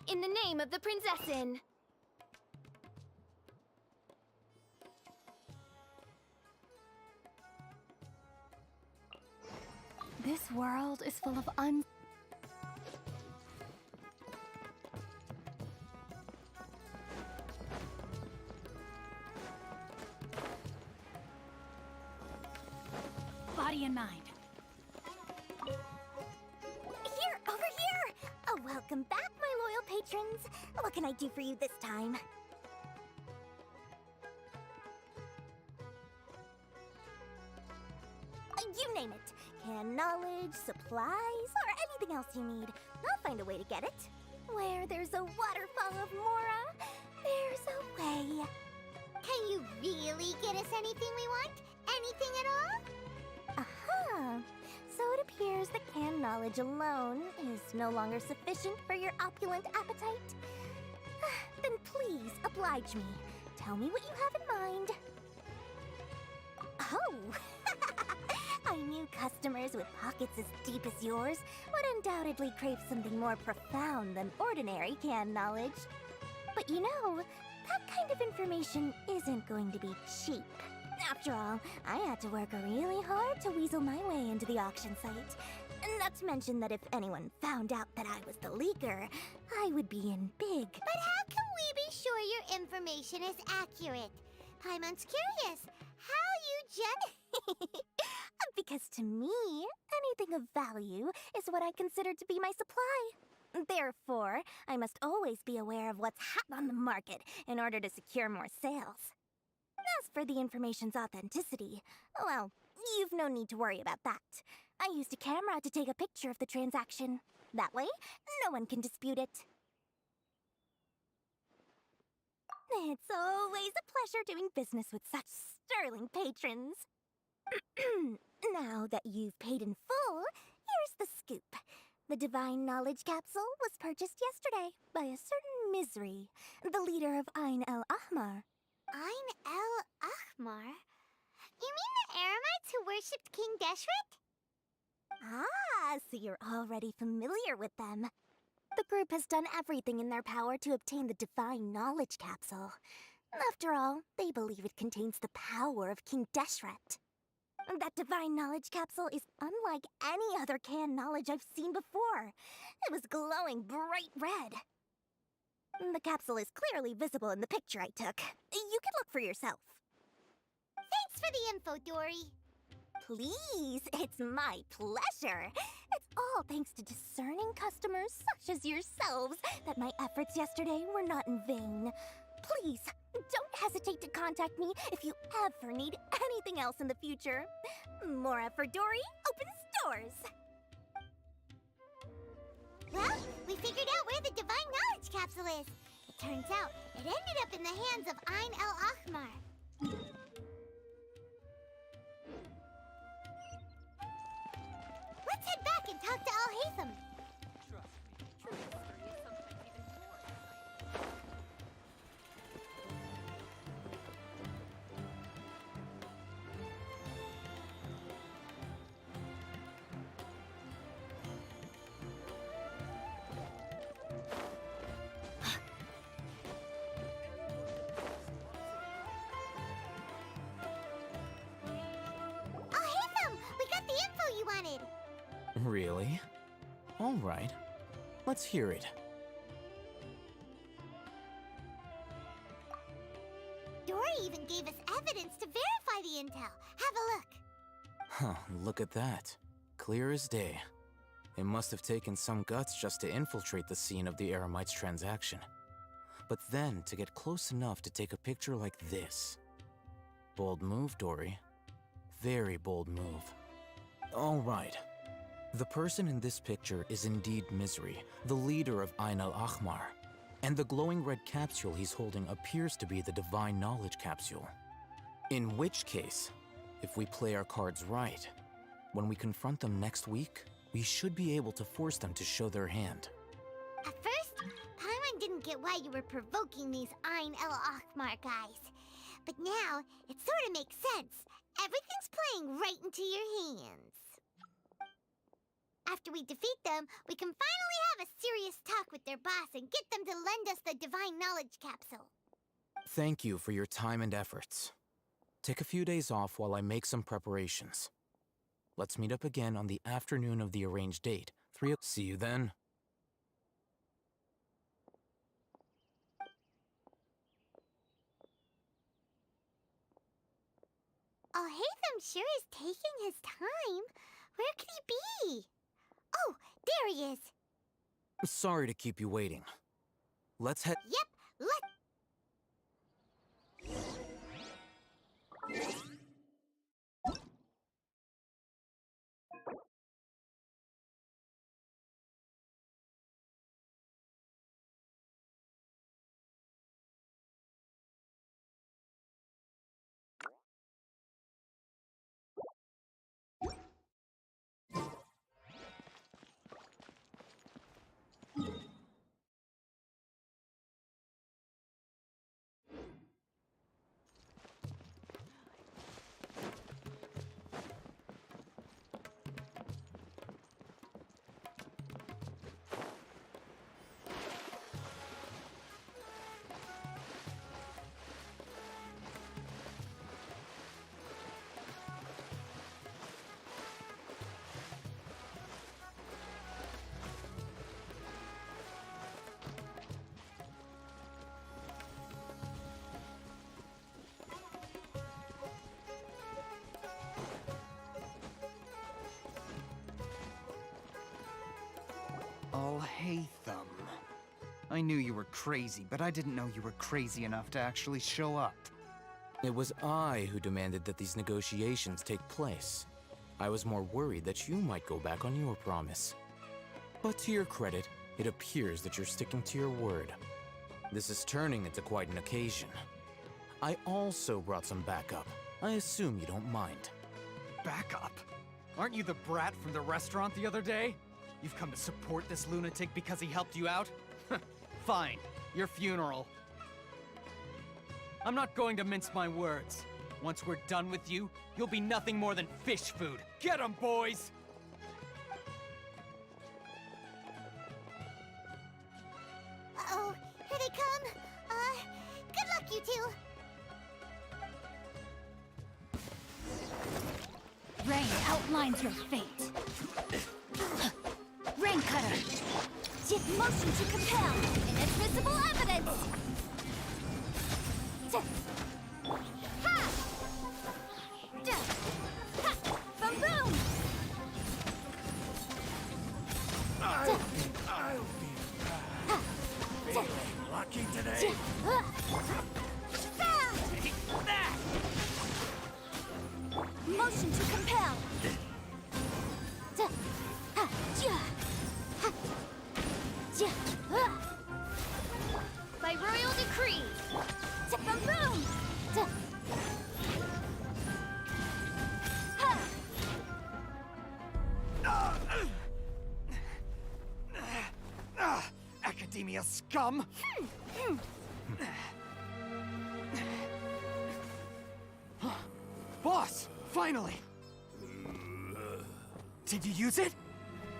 In the name of the Prinzessin! This world is full of body and mind. Here, over here! Oh, welcome back, my loyal patrons. What can I do for you this time? You name it. Can knowledge, supplies, or anything else you need. I'll find a way to get it. Where there's a waterfall of Mora, there's a way. Can you really get us anything we want? Anything at all? Aha! So it appears that canned knowledge alone is no longer sufficient for your opulent appetite. Then please oblige me. Tell me what you have in mind. Oh! I knew customers with pockets as deep as yours would undoubtedly crave something more profound than ordinary canned knowledge. But you know, that kind of information isn't going to be cheap. After all, I had to work really hard to weasel my way into the auction site. Not to mention that if anyone found out that I was the leaker, I would be in big. But how can we be sure your information is accurate? Paimon's curious. How you Because to me, anything of value is what I consider to be my supply. Therefore, I must always be aware of what's hot on the market in order to secure more sales. As for the information's authenticity, well, you've no need to worry about that. I used a camera to take a picture of the transaction. That way, no one can dispute it. It's always a pleasure doing business with such sterling patrons. Now that you've paid in full, here's the scoop. The Divine Knowledge Capsule was purchased yesterday by a certain Misery, the leader of Ain El Ahmar. Ain El Ahmar? You mean the Eremites who worshipped King Deshret? Ah, so you're already familiar with them. The group has done everything in their power to obtain the Divine Knowledge Capsule. After all, they believe it contains the power of King Deshret. That Divine Knowledge Capsule is unlike any other canned knowledge I've seen before. It was glowing bright red. The capsule is clearly visible in the picture I took. You can look for yourself. Thanks for the info, Dory. Please, it's my pleasure. It's all thanks to discerning customers such as yourselves that my efforts yesterday were not in vain. Please, don't hesitate to contact me if you ever need anything else in the future. Mora for Dory opens doors. Well, we figured out where the Divine Knowledge Capsule is. It turns out it ended up in the hands of Ain El Ahmar. Let's head back and talk to Al-Haytham. Trust me, true history is sometimes even more exciting. Al-Haytham, we got the info you wanted. Really? All right. Let's hear it. Dory even gave us evidence to verify the intel. Have a look. Huh, look at that. Clear as day. It must have taken some guts just to infiltrate the scene of the Eremites transaction. But then to get close enough to take a picture like this. Bold move, Dory. Very bold move. All right. The person in this picture is indeed Misery, the leader of Ain El Ahmar. And the glowing red capsule he's holding appears to be the Divine Knowledge Capsule. In which case, if we play our cards right, when we confront them next week, we should be able to force them to show their hand. At first, Paimon didn't get why you were provoking these Ein El Achmar guys. But now, it sort of makes sense. Everything's playing right into your hands. After we defeat them, we can finally have a serious talk with their boss and get them to lend us the Divine Knowledge Capsule. Thank you for your time and efforts. Take a few days off while I make some preparations. Let's meet up again on the afternoon of the arranged date. See you then. Alhaitham sure is taking his time. Where could he be? Oh, there he is. Sorry to keep you waiting. Let's head. Yep, Alhaitham. I knew you were crazy, but I didn't know you were crazy enough to actually show up. It was I who demanded that these negotiations take place. I was more worried that you might go back on your promise. But to your credit, it appears that you're sticking to your word. This is turning into quite an occasion. I also brought some backup. I assume you don't mind. Backup? Aren't you the brat from the restaurant the other day? You've come to support this lunatic because he helped you out? Fine, your funeral. I'm not going to mince my words. Once we're done with you, you'll be nothing more than fish food. Get 'em, boys! Uh-oh, here they come. Good luck, you two. Rain outlines your fate. Rain cutter. Motion to compel. Inadmissible evidence. Ha! Boom boom. I'll be feeling lucky today. Motion to compel. By royal decree. Boom boom. Academia scum! Boss! Finally! Did you use it?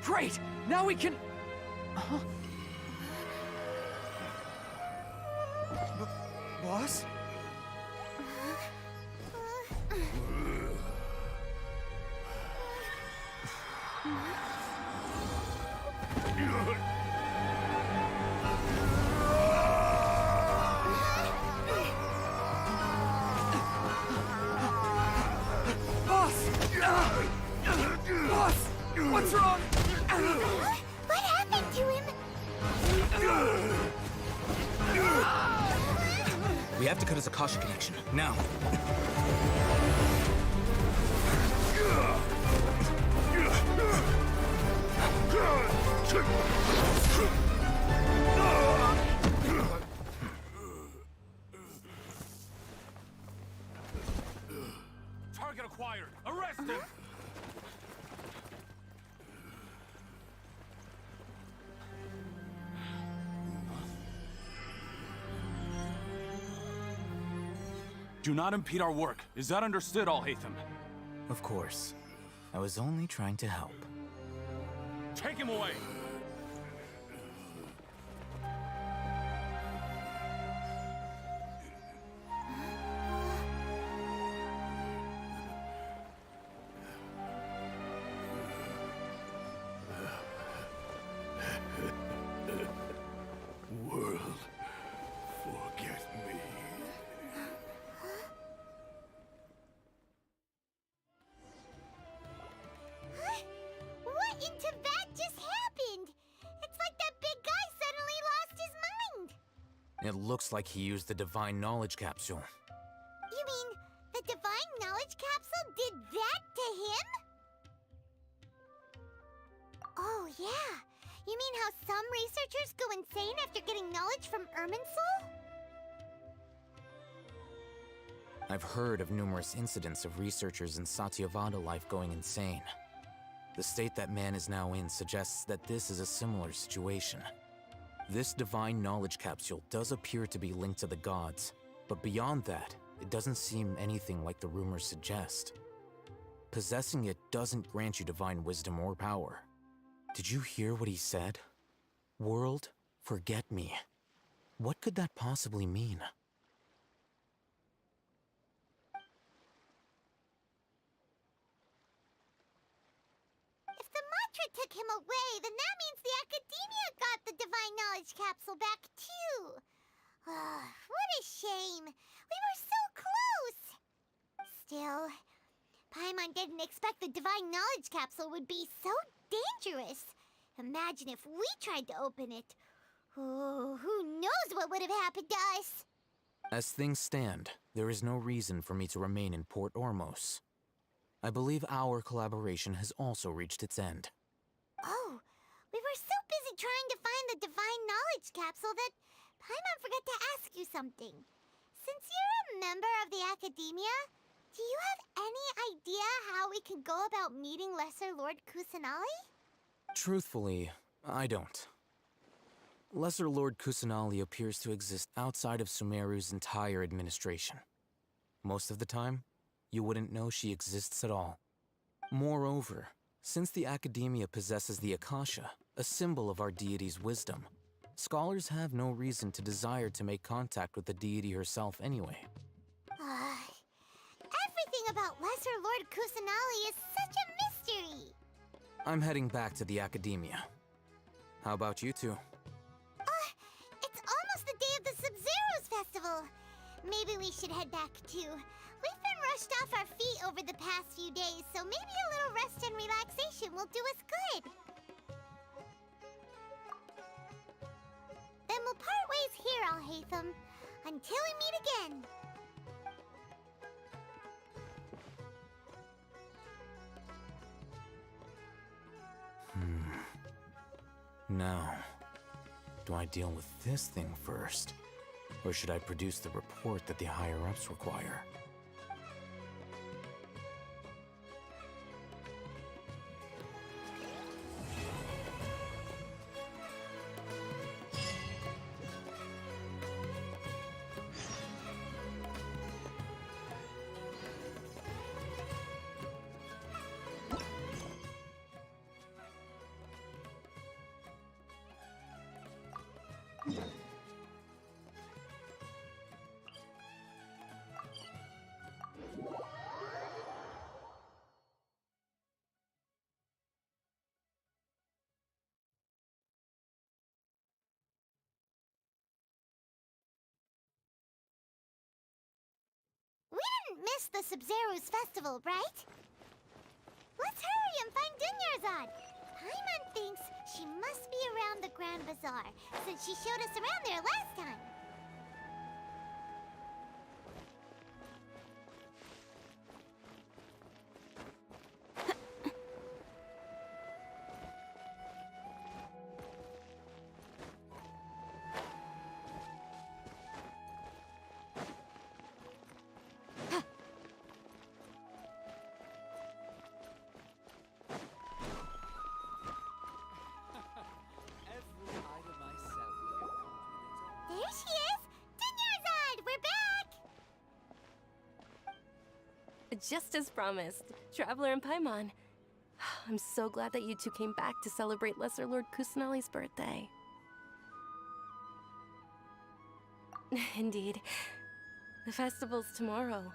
Great! Now we can... Huh? Boss? Boss! What's wrong? What happened to him? We have to cut his Akasha connection, now. acquired! Arrest him! Do not impede our work. Is that understood, Alhaitham? Of course. I was only trying to help. Take him away! World, forget me. What in Tibet just happened? It's like that big guy suddenly lost his mind. It looks like he used the Divine Knowledge Capsule. You mean the Divine Knowledge Capsule did that to him? Oh, yeah. You mean how some researchers go insane after getting knowledge from Irminsul? I've heard of numerous incidents of researchers in Satyavada life going insane. The state that man is now in suggests that this is a similar situation. This Divine Knowledge Capsule does appear to be linked to the gods, but beyond that, it doesn't seem anything like the rumors suggest. Possessing it doesn't grant you divine wisdom or power. Did you hear what he said? World, forget me. What could that possibly mean? If the mantra took him away, then that means the Academia got the Divine Knowledge Capsule back too. What a shame. We were so close. Still, Paimon didn't expect the Divine Knowledge Capsule would be so dangerous. Imagine if we tried to open it. Oh, who knows what would have happened to us? As things stand, there is no reason for me to remain in Port Ormos. I believe our collaboration has also reached its end. Oh, we were so busy trying to find the Divine Knowledge Capsule that Paimon forgot to ask you something. Since you're a member of the Academia, do you have any idea how we can go about meeting Lesser Lord Kusanali? Truthfully, I don't. Lesser Lord Kusanali appears to exist outside of Sumeru's entire administration. Most of the time, you wouldn't know she exists at all. Moreover, since the Academia possesses the Akasha, a symbol of our deity's wisdom, scholars have no reason to desire to make contact with the deity herself anyway. Everything about Lesser Lord Kusanali is such a mystery. I'm heading back to the Academia. How about you two? It's almost the day of the Sub-Zero's festival. Maybe we should head back too. We've been rushed off our feet over the past few days, so maybe a little rest and relaxation will do us good. Then we'll part ways here, Alhaitham, until we meet again. Now, do I deal with this thing first? Or should I produce the report that the higher-ups require? We didn't miss the Sub-Zero's festival, right? Let's hurry and find Dunyarzad. Paimon thinks she must be around the Grand Bazaar, since she showed us around there last time. Just as promised, Traveler and Paimon. I'm so glad that you two came back to celebrate Lesser Lord Kusanali's birthday. Indeed. The festival's tomorrow.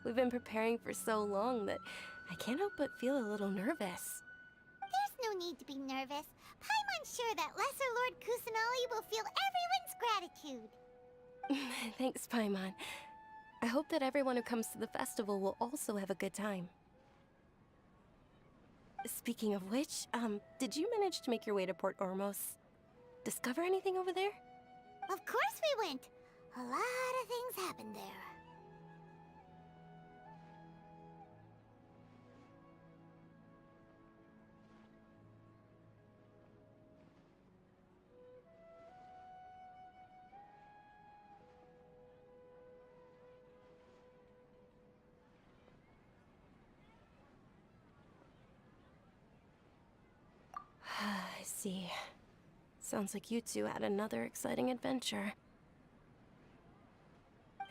We've been preparing for so long that I can't help but feel a little nervous. There's no need to be nervous. Paimon's sure that Lesser Lord Kusanali will feel everyone's gratitude. Thanks, Paimon. I hope that everyone who comes to the festival will also have a good time. Speaking of which, did you manage to make your way to Port Ormos? Discover anything over there? Of course we went. A lot of things happened there. I see. Sounds like you two had another exciting adventure.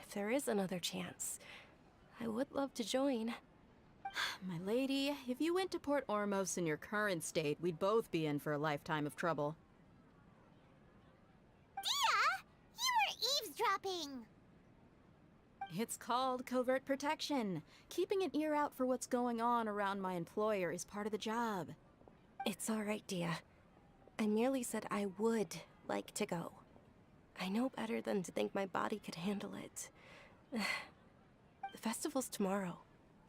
If there is another chance, I would love to join. My lady, if you went to Port Ormos in your current state, we'd both be in for a lifetime of trouble. Dia! You were eavesdropping! It's called covert protection. Keeping an ear out for what's going on around my employer is part of the job. It's all right, Dia. I merely said I would like to go. I know better than to think my body could handle it. The festival's tomorrow.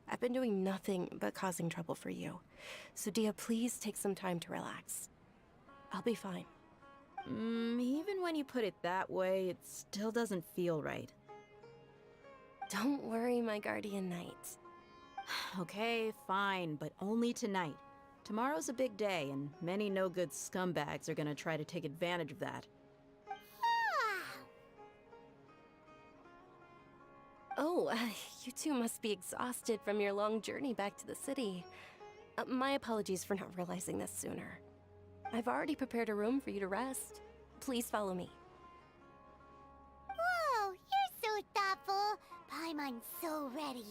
I've been doing nothing but causing trouble for you. So Dia, please take some time to relax. I'll be fine. Even when you put it that way, it still doesn't feel right. Don't worry, my guardian knight. Okay, fine, but only tonight. Tomorrow's a big day, and many no-good scumbags are gonna try to take advantage of that. Oh, you two must be exhausted from your long journey back to the city. My apologies for not realizing this sooner. I've already prepared a room for you to rest. Please follow me. Whoa, you're so thoughtful. Paimon's so ready.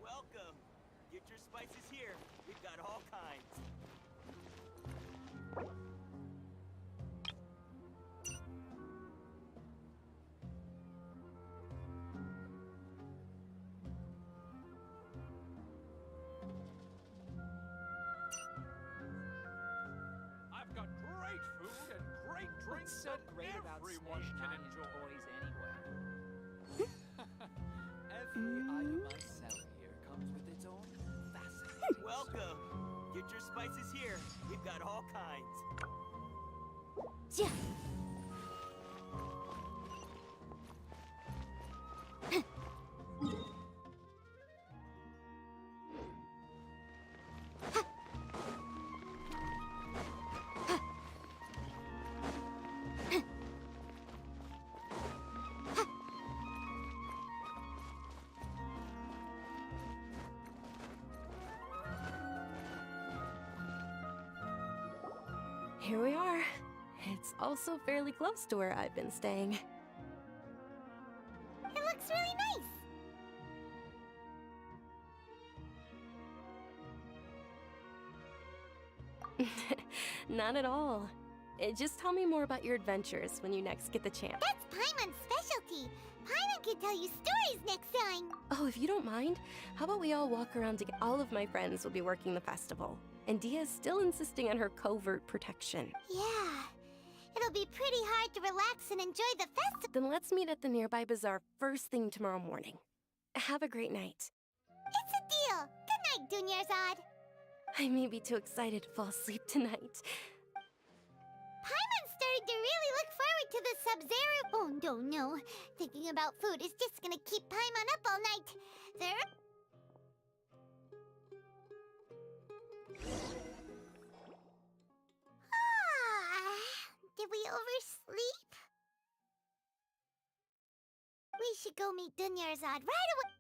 Welcome. Get your spices here. We've got all kinds. I've got great food and great drinks What's so that great about everyone Smash can Giant enjoy. toys anyway? Every item I sell here comes with its own fascinating Welcome. Get your spices here. We've got all kinds. Yeah. Here we are. It's also fairly close to where I've been staying. It looks really nice. Not at all. Just tell me more about your adventures when you next get the chance. That's Paimon's specialty. Paimon can tell you stories next time. Oh, if you don't mind, how about we all walk around together? All of my friends will be working the festival, and Dia is still insisting on her covert protection. Yeah. It'll be pretty hard to relax and enjoy the festival. Then let's meet at the nearby bazaar first thing tomorrow morning. Have a great night. It's a deal. Good night, Dunyarzad. I may be too excited to fall asleep tonight. Paimon's starting to really look forward to the Sub-Zero. Oh, no. Thinking about food is just gonna keep Paimon up all night. Did we oversleep? We should go meet Dunyarzad right away.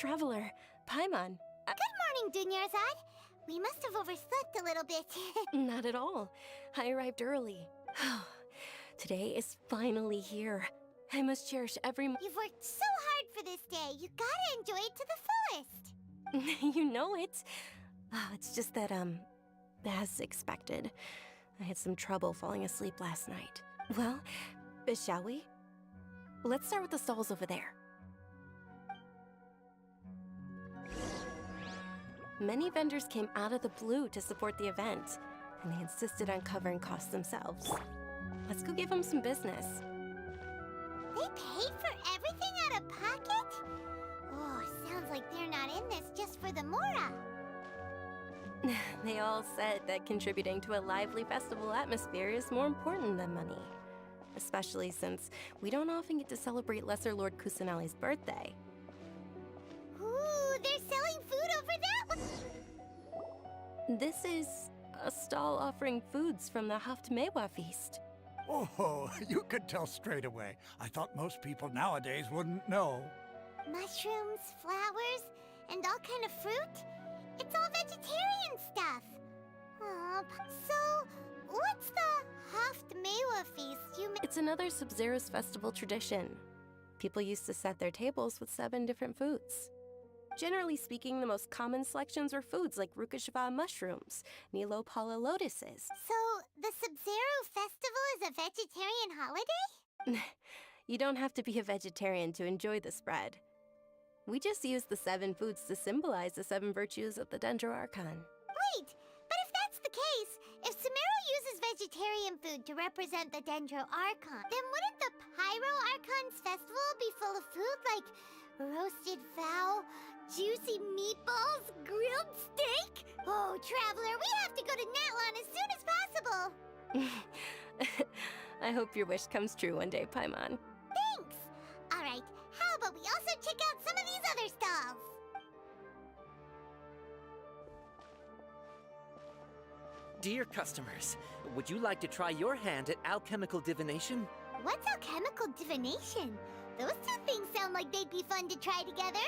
traveler, Paimon. Good morning, Dunyarzad. We must have overslept a little bit. Not at all. I arrived early. Today is finally here. I must cherish every You've worked so hard for this day. You gotta enjoy it to the fullest. You know it. Oh, it's just that, as expected, I had some trouble falling asleep last night. Well, shall we? Let's start with the stalls over there. Many vendors came out of the blue to support the event, and they insisted on covering costs themselves. Let's go give them some business. They paid for everything out of pocket? Oh, sounds like they're not in this just for the Mora. They all said that contributing to a lively festival atmosphere is more important than money. Especially since we don't often get to celebrate Lesser Lord Kusanali's birthday. Ooh, they're selling food over that one. This is a stall offering foods from the Haftmewa feast. Oh, you could tell straight away. I thought most people nowadays wouldn't know. Mushrooms, flowers, and all kind of fruit? It's all vegetarian stuff. So, what's the Haftmewa feast you It's another Sub-Zero's festival tradition. People used to set their tables with 7 different foods. Generally speaking, the most common selections were foods like Rukashva mushrooms, Nilopala lotuses. So, the Sub-Zero festival is a vegetarian holiday? You don't have to be a vegetarian to enjoy the spread. We just use the 7 foods to symbolize the 7 virtues of the Dendro Archon. Wait, but if that's the case, if Sumeru uses vegetarian food to represent the Dendro Archon, then wouldn't the Pyro Archon's festival be full of food like roasted fowl, juicy meatballs, grilled steak? Oh, Traveler, we have to go to Natlan as soon as possible. I hope your wish comes true one day, Paimon. Thanks! Alright, how about we also check out some of these other stalls? Dear customers, would you like to try your hand at alchemical divination? What's alchemical divination? Those two things sound like they'd be fun to try together.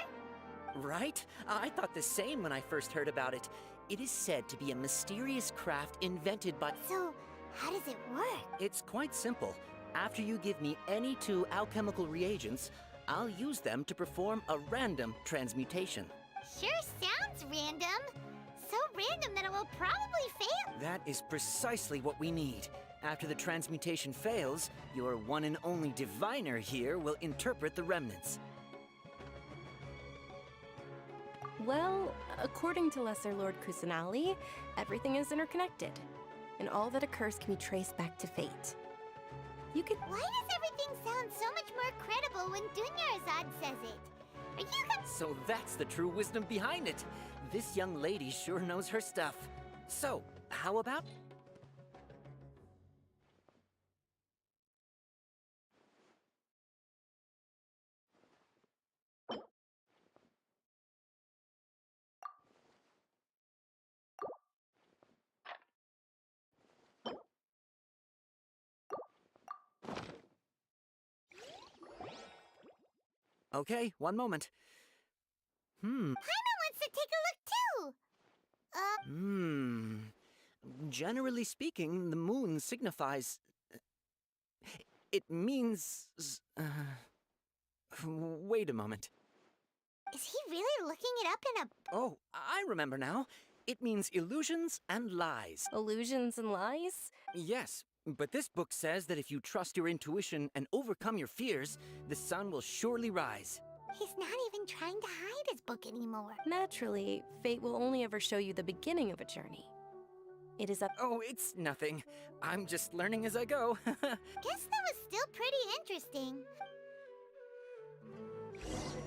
Right? I thought the same when I first heard about it. It is said to be a mysterious craft invented by... So, how does it work? It's quite simple. After you give me any 2 alchemical reagents, I'll use them to perform a random transmutation. Sure sounds random. So random that it will probably fail. That is precisely what we need. After the transmutation fails, your one and only diviner here will interpret the remnants. Well, according to Lesser Lord Kusanali, everything is interconnected, and all that occurs can be traced back to fate. You could... Why does everything sound so much more credible when Dunyarzad says it? Are you So that's the true wisdom behind it. This young lady sure knows her stuff. So, how about... Okay, one moment. Paimon wants to take a look too! Generally speaking, the moon signifies... It means... Wait a moment. Is he really looking it up in a... Oh, I remember now. It means illusions and lies. Illusions and lies? Yes, but this book says that if you trust your intuition and overcome your fears, the sun will surely rise. He's not even trying to hide his book anymore. Naturally, fate will only ever show you the beginning of a journey. It is up... Oh, it's nothing. I'm just learning as I go. Guess that was still pretty interesting.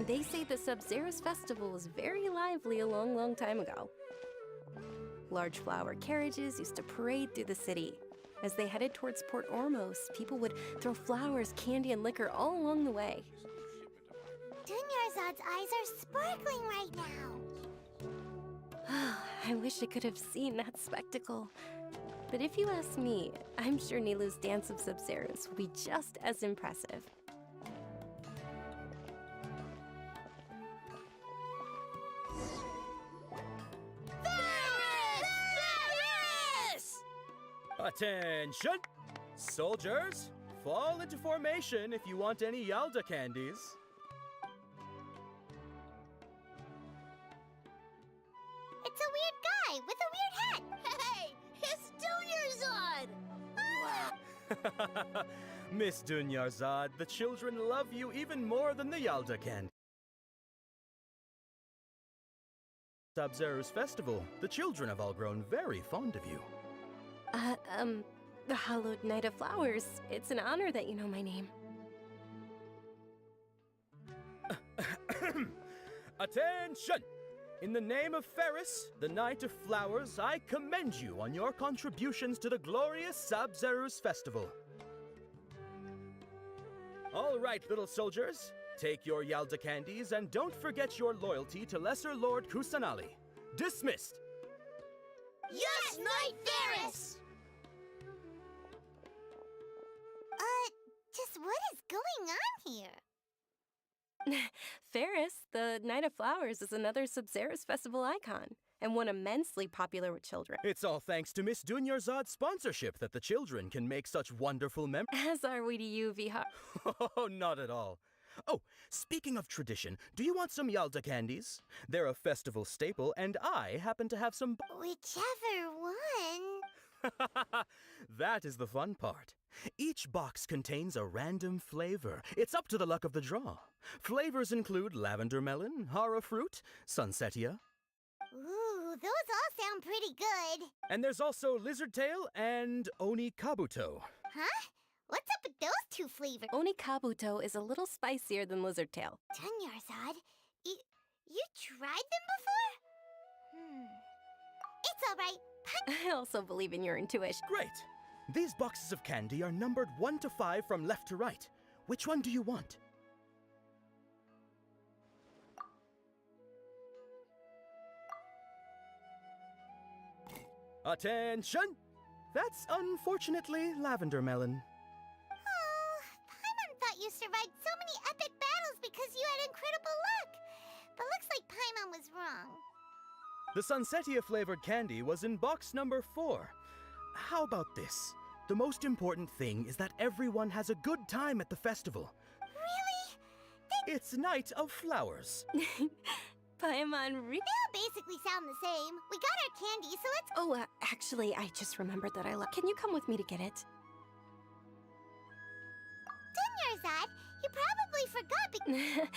They say the Sub-Zero's festival was very lively a long time ago. Large flower carriages used to parade through the city. As they headed towards Port Ormos, people would throw flowers, candy, and liquor all along the way. Dunyarzad's eyes are sparkling right now. I wish I could have seen that spectacle. But if you ask me, I'm sure Nilou's dance of Sub-Zeros will be just as impressive. Attention! Soldiers, fall into formation if you want any Yalda candies. It's a weird guy with a weird hat. Hey, it's Dunyarzad! Miss Dunyarzad, the children love you even more than the Yalda candy. Sabzeruz Festival, the children have all grown very fond of you. The Hallowed Night of Flowers. It's an honor that you know my name. Attention! In the name of Ferris, the Night of Flowers, I commend you on your contributions to the glorious Sabzeruz Festival. All right, little soldiers, take your Yalda candies and don't forget your loyalty to Lesser Lord Kusanali. Dismissed! Yes, Knight Ferris! Just what is going on here? Ferris, the Night of Flowers is another Sabzeruz Festival icon, and one immensely popular with children. It's all thanks to Miss Dunyarzad's sponsorship that the children can make such wonderful memories. As are we to you, Vihar. Oh, not at all. Oh, speaking of tradition, do you want some Yalda candies? They're a festival staple, and I happen to have some. Whichever one. That is the fun part. Each box contains a random flavor. It's up to the luck of the draw. Flavors include lavender melon, hara fruit, sunsetia. Ooh, those all sound pretty good. And there's also lizard tail and oni kabuto. Huh? What's up with those two flavors? Oni kabuto is a little spicier than lizard tail. Dunyarzad, you tried them before? It's all right. I also believe in your intuition. Great! These boxes of candy are numbered 1 to 5 from left to right. Which one do you want? Attention! That's unfortunately lavender melon. Oh, Paimon thought you survived so many epic battles because you had incredible luck. But looks like Paimon was wrong. The sunsetia flavored candy was in box number 4. How about this? The most important thing is that everyone has a good time at the festival. Really? It's Night of Flowers. Paimon They all basically sound the same. We got our candy, so let's... Oh, actually, I just remembered that I left. Can you come with me to get it? Dunyarzad, you probably forgot because...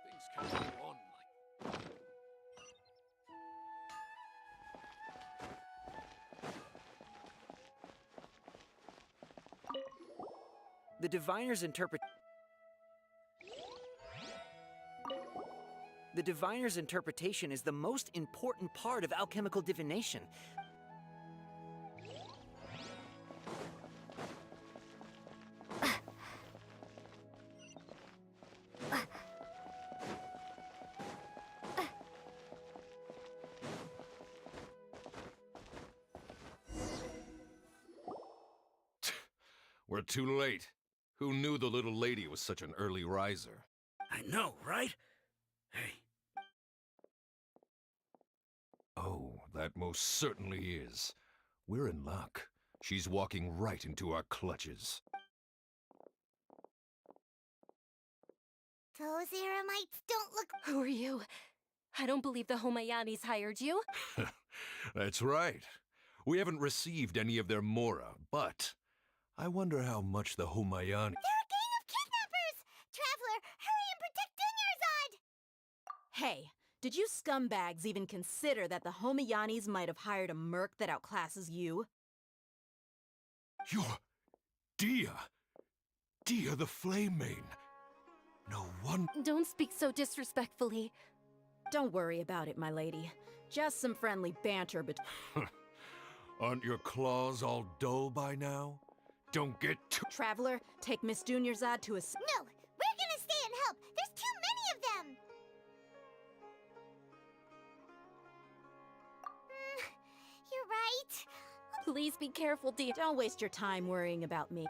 Things can't go on like. The diviner's interpretation is the most important part of alchemical divination. We're too late. Who knew the little lady was such an early riser? I know, right? Hey. Oh, that most certainly is. We're in luck. She's walking right into our clutches. Those Eremites don't look... Who are you? I don't believe the Homayanis hired you. That's right. We haven't received any of their mora, but I wonder how much the Homayani... They're a gang of kidnappers! Traveler, hurry and protect Dunyarzad! Hey, did you scumbags even consider that the Homayanis might have hired a merc that outclasses you? You're... Dia! Dia the Flame Main! No wonder... Don't speak so disrespectfully. Don't worry about it, my lady. Just some friendly banter between... Aren't your claws all dull by now? Don't get too... Traveler, take Miss Dunyarzad to a... No! We're gonna stay and help! There's too many of them! You're right. Please be careful, dear. Don't waste your time worrying about me.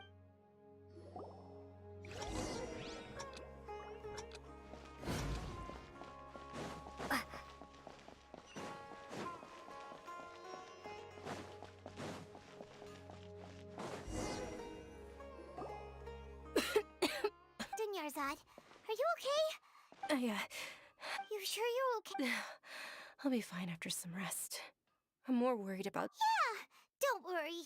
okay? You sure you're okay? I'll be fine after some rest. I'm more worried about... Yeah, don't worry.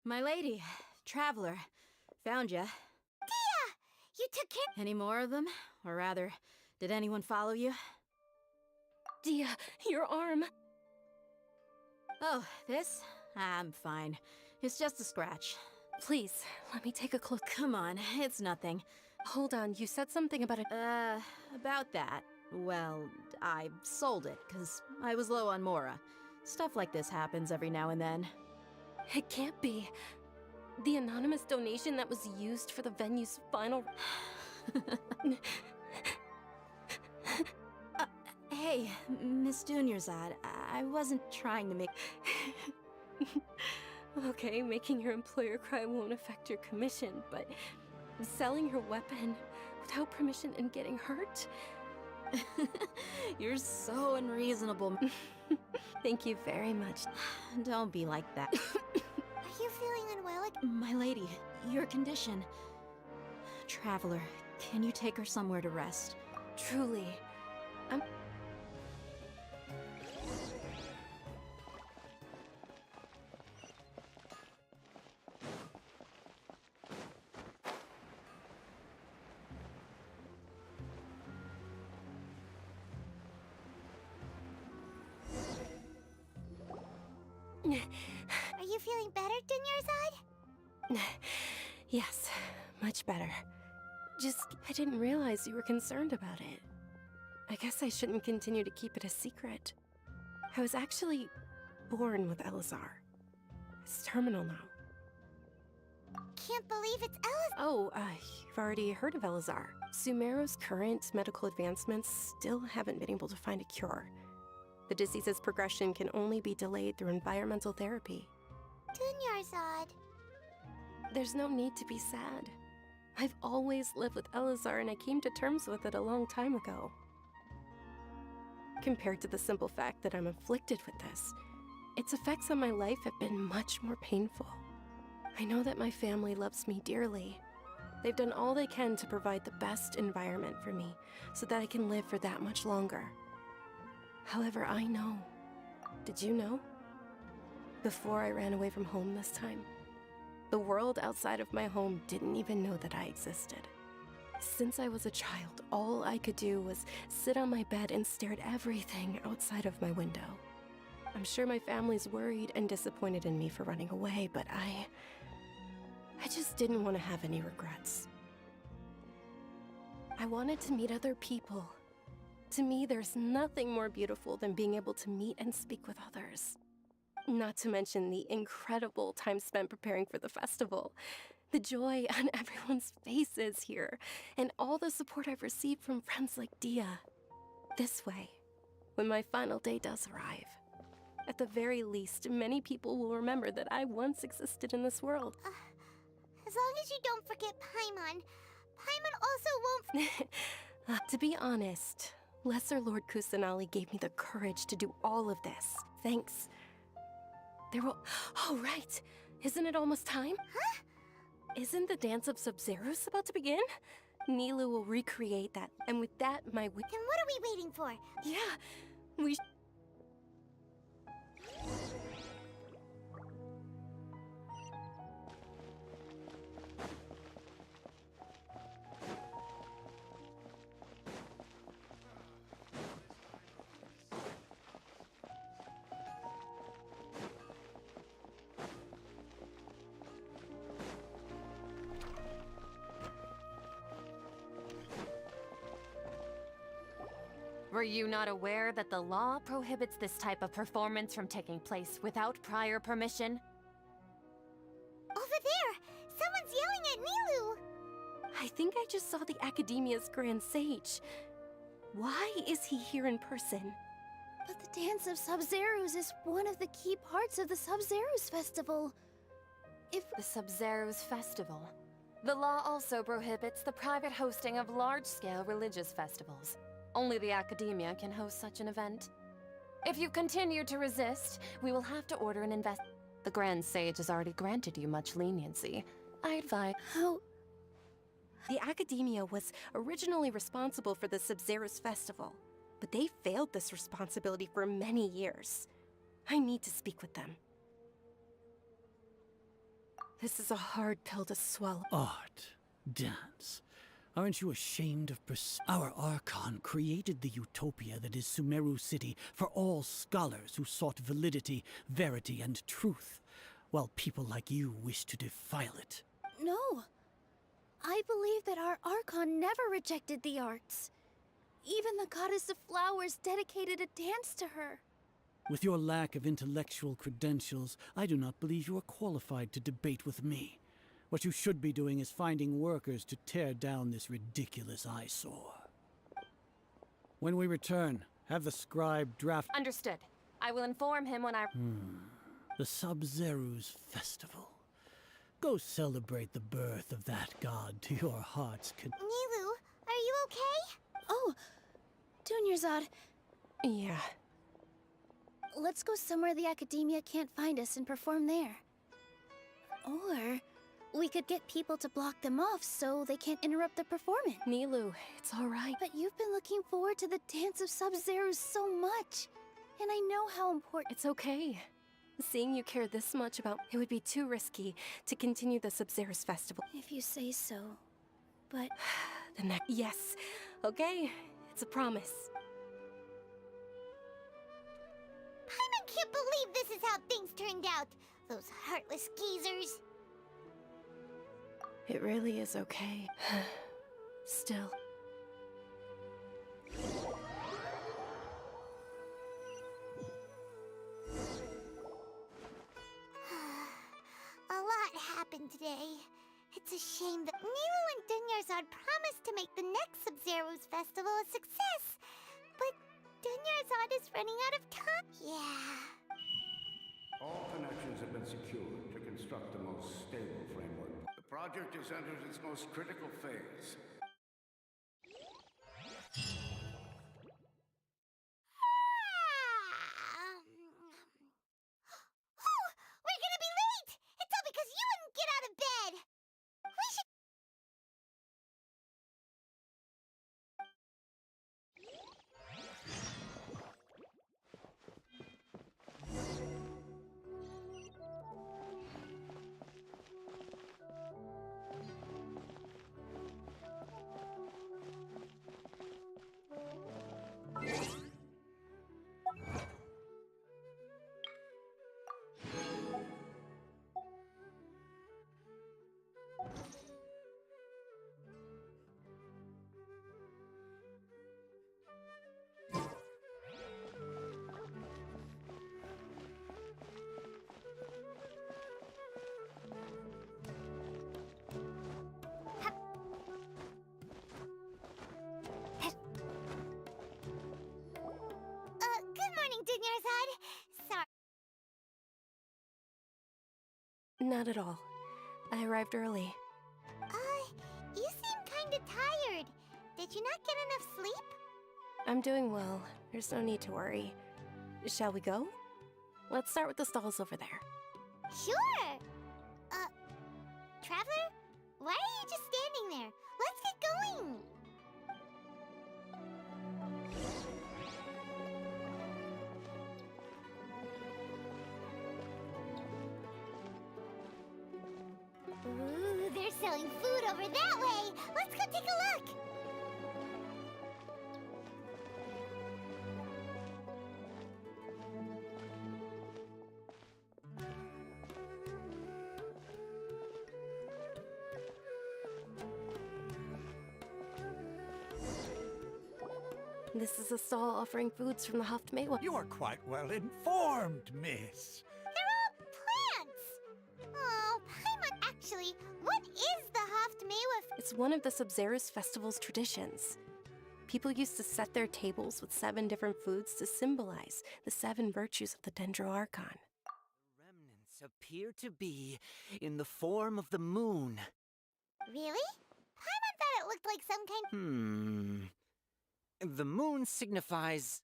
My lady, traveler, found ya. Dia! You took care... Any more of them? Or rather, did anyone follow you? Dia, your arm. Oh, this? I'm fine. It's just a scratch. Please, let me take a close... Come on, it's nothing. Hold on, you said something about it. About that. Well, I sold it, because I was low on Mora. Stuff like this happens every now and then. It can't be. The anonymous donation that was used for the venue's final... Hey, Miss Dunyarzad, I wasn't trying to make... Okay, making your employer cry won't affect your commission, but selling your weapon without permission and getting hurt? You're so unreasonable. Thank you very much. Don't be like that. Are you feeling unwell? My lady, your condition. Traveler, can you take her somewhere to rest? Truly, I'm... Are you feeling better, Dunyarzad? Yes, much better. Just, I didn't realize you were concerned about it. I guess I shouldn't continue to keep it a secret. I was actually born with Elazar. It's terminal now. Can't believe it's Elazar. Oh, you've already heard of Elazar. Sumeru's current medical advancements still haven't been able to find a cure. The disease's progression can only be delayed through environmental therapy. Dunyarzad. There's no need to be sad. I've always lived with Elazar and I came to terms with it a long time ago. Compared to the simple fact that I'm afflicted with this, its effects on my life have been much more painful. I know that my family loves me dearly. They've done all they can to provide the best environment for me so that I can live for that much longer. However, I know. Did you know? Before I ran away from home this time, the world outside of my home didn't even know that I existed. Since I was a child, all I could do was sit on my bed and stare at everything outside of my window. I'm sure my family's worried and disappointed in me for running away, but I just didn't want to have any regrets. I wanted to meet other people. To me, there's nothing more beautiful than being able to meet and speak with others. Not to mention the incredible time spent preparing for the festival. The joy on everyone's faces here, and all the support I've received from friends like Dia. This way, when my final day does arrive, at the very least, many people will remember that I once existed in this world. As long as you don't forget Paimon. Paimon also won't... To be honest, Lesser Lord Kusanali gave me the courage to do all of this. Thanks. There will... Oh, right! Isn't it almost time? Huh? Isn't the Dance of Sub-Zeros about to begin? Nilu will recreate that, and with that, my... Then what are we waiting for? Yeah, we... Were you not aware that the law prohibits this type of performance from taking place without prior permission? Over there! Someone's yelling at Nilu! I think I just saw the Academia's Grand Sage. Why is he here in person? But the Dance of Sub-Zeros is one of the key parts of the Sub-Zeros Festival. If the Sub-Zeros Festival. The law also prohibits the private hosting of large-scale religious festivals. Only the Academia can host such an event. If you continue to resist, we will have to order an The Grand Sage has already granted you much leniency. I advise... How... The Academia was originally responsible for the Sub-Zero's festival, but they failed this responsibility for many years. I need to speak with them. This is a hard pill to swallow. Art. Dance. Aren't you ashamed of Our Archon created the utopia that is Sumeru City for all scholars who sought validity, verity, and truth, while people like you wish to defile it. No. I believe that our Archon never rejected the arts. Even the goddess of flowers dedicated a dance to her. With your lack of intellectual credentials, I do not believe you are qualified to debate with me. What you should be doing is finding workers to tear down this ridiculous eyesore. When we return, have the scribe draft... Understood. I will inform him when I... The Sub-Zero's festival. Go celebrate the birth of that god to your heart's Nilou, are you okay? Oh, Dunyarzad. Yeah. Let's go somewhere the Academia can't find us and perform there. Or we could get people to block them off so they can't interrupt the performance. Nilou, it's all right. But you've been looking forward to the Dance of Sub-Zero so much. And I know how important... It's okay. Seeing you care this much about... It would be too risky to continue the Sub-Zero's festival. If you say so. But... The next... Yes. Okay. It's a promise. Paimon can't believe this is how things turned out. Those heartless geezers. It really is okay. Still. A lot happened today. It's a shame that Nilou and Dunyarzad promised to make the next Sub-Zero's festival a success. But Dunyarzad is running out of time. Yeah. All connections have been secured to construct the most stable framework. The project has entered its most critical phase. Oh, we're gonna be late! It's all because you wouldn't get out of bed! We should... Good morning, Dunyarzad. Sorry. Not at all. I arrived early. You seem kinda tired. Did you not get enough sleep? I'm doing well. There's no need to worry. Shall we go? Let's start with the stalls over there. Sure! Traveler? Why are you just standing there? Let's get going! Ooh, they're selling food over that way! Let's go take a look! This is a stall offering foods from the Huft Maywa. You are quite well informed, miss. They're all plants! Oh, Paimon, actually, what is the Haft Maywa? It's one of the Sub-Zero's festival's traditions. People used to set their tables with 7 different foods to symbolize the 7 virtues of the Dendro Archon. Remnants appear to be in the form of the moon. Really? Paimon thought it looked like some kind... The moon signifies...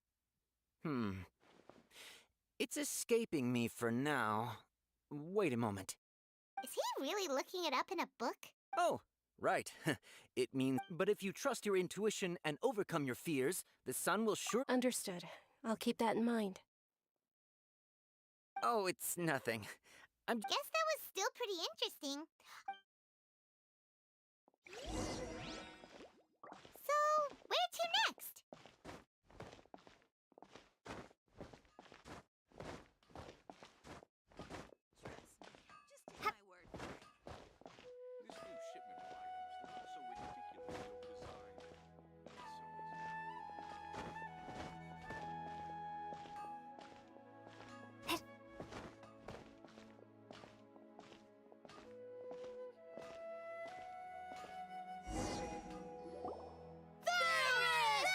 It's escaping me for now. Wait a moment. Is he really looking it up in a book? Oh, right. It means, but if you trust your intuition and overcome your fears, the sun will sure— Understood. I'll keep that in mind. Oh, it's nothing. I'm— Guess that was still pretty interesting. So, where to next? This new shipment of items looks so ridiculously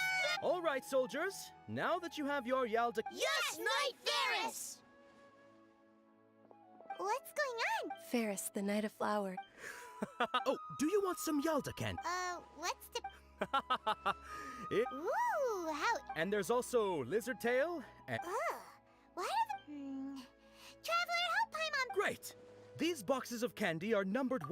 ill-designed. All right, soldiers. Now that you have your Yalda... Yes, Knight Varus! What's going on? Ferris, the Knight of Flower. Oh, do you want some Yalda candy? What's the... It... Ooh, how... And there's also Lizard Tail and... What are the... Traveler, help Paimon... Great! These boxes of candy are numbered...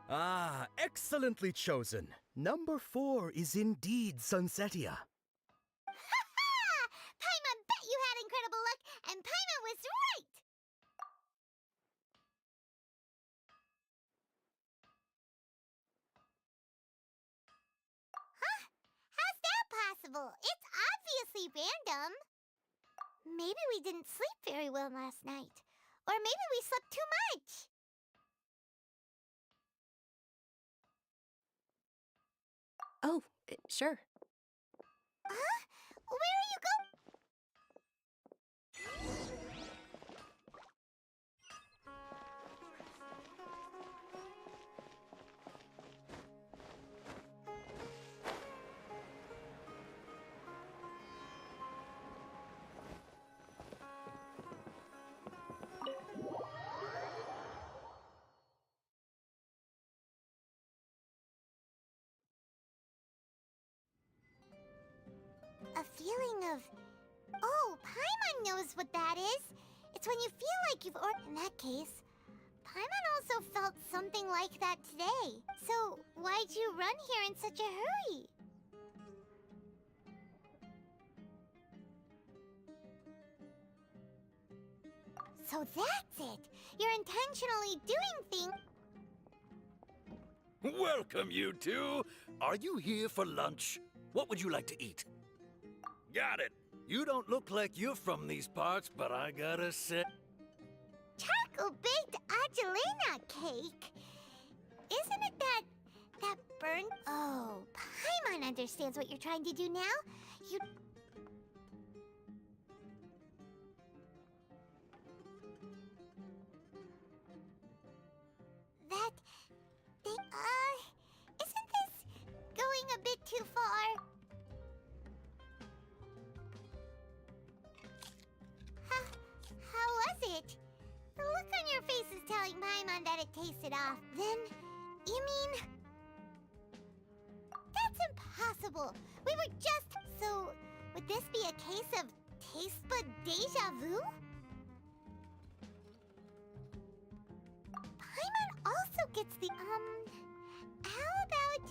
Ah, excellently chosen. Number 4 is indeed Sunsetia. Paimon bet you had incredible luck, and Paimon was right! Huh? How's that possible? It's obviously random. Maybe we didn't sleep very well last night. Or maybe we slept too much. Oh, sure. Huh? Where are you going? A feeling of... Oh, Paimon knows what that is. It's when you feel like you've In that case, Paimon also felt something like that today. So, why'd you run here in such a hurry? So that's it! You're intentionally doing things... Welcome, you two! Are you here for lunch? What would you like to eat? Got it! You don't look like you're from these parts, but I gotta say... Charcoal-baked Angelina cake? Isn't it that burnt... Oh, Paimon understands what you're trying to do now. You... That thing... Isn't this going a bit too far? How was it? The look on your face is telling Paimon that it tasted off. Then, you mean... That's impossible! We were just... So, would this be a case of taste bud deja vu? Paimon also gets the, how about...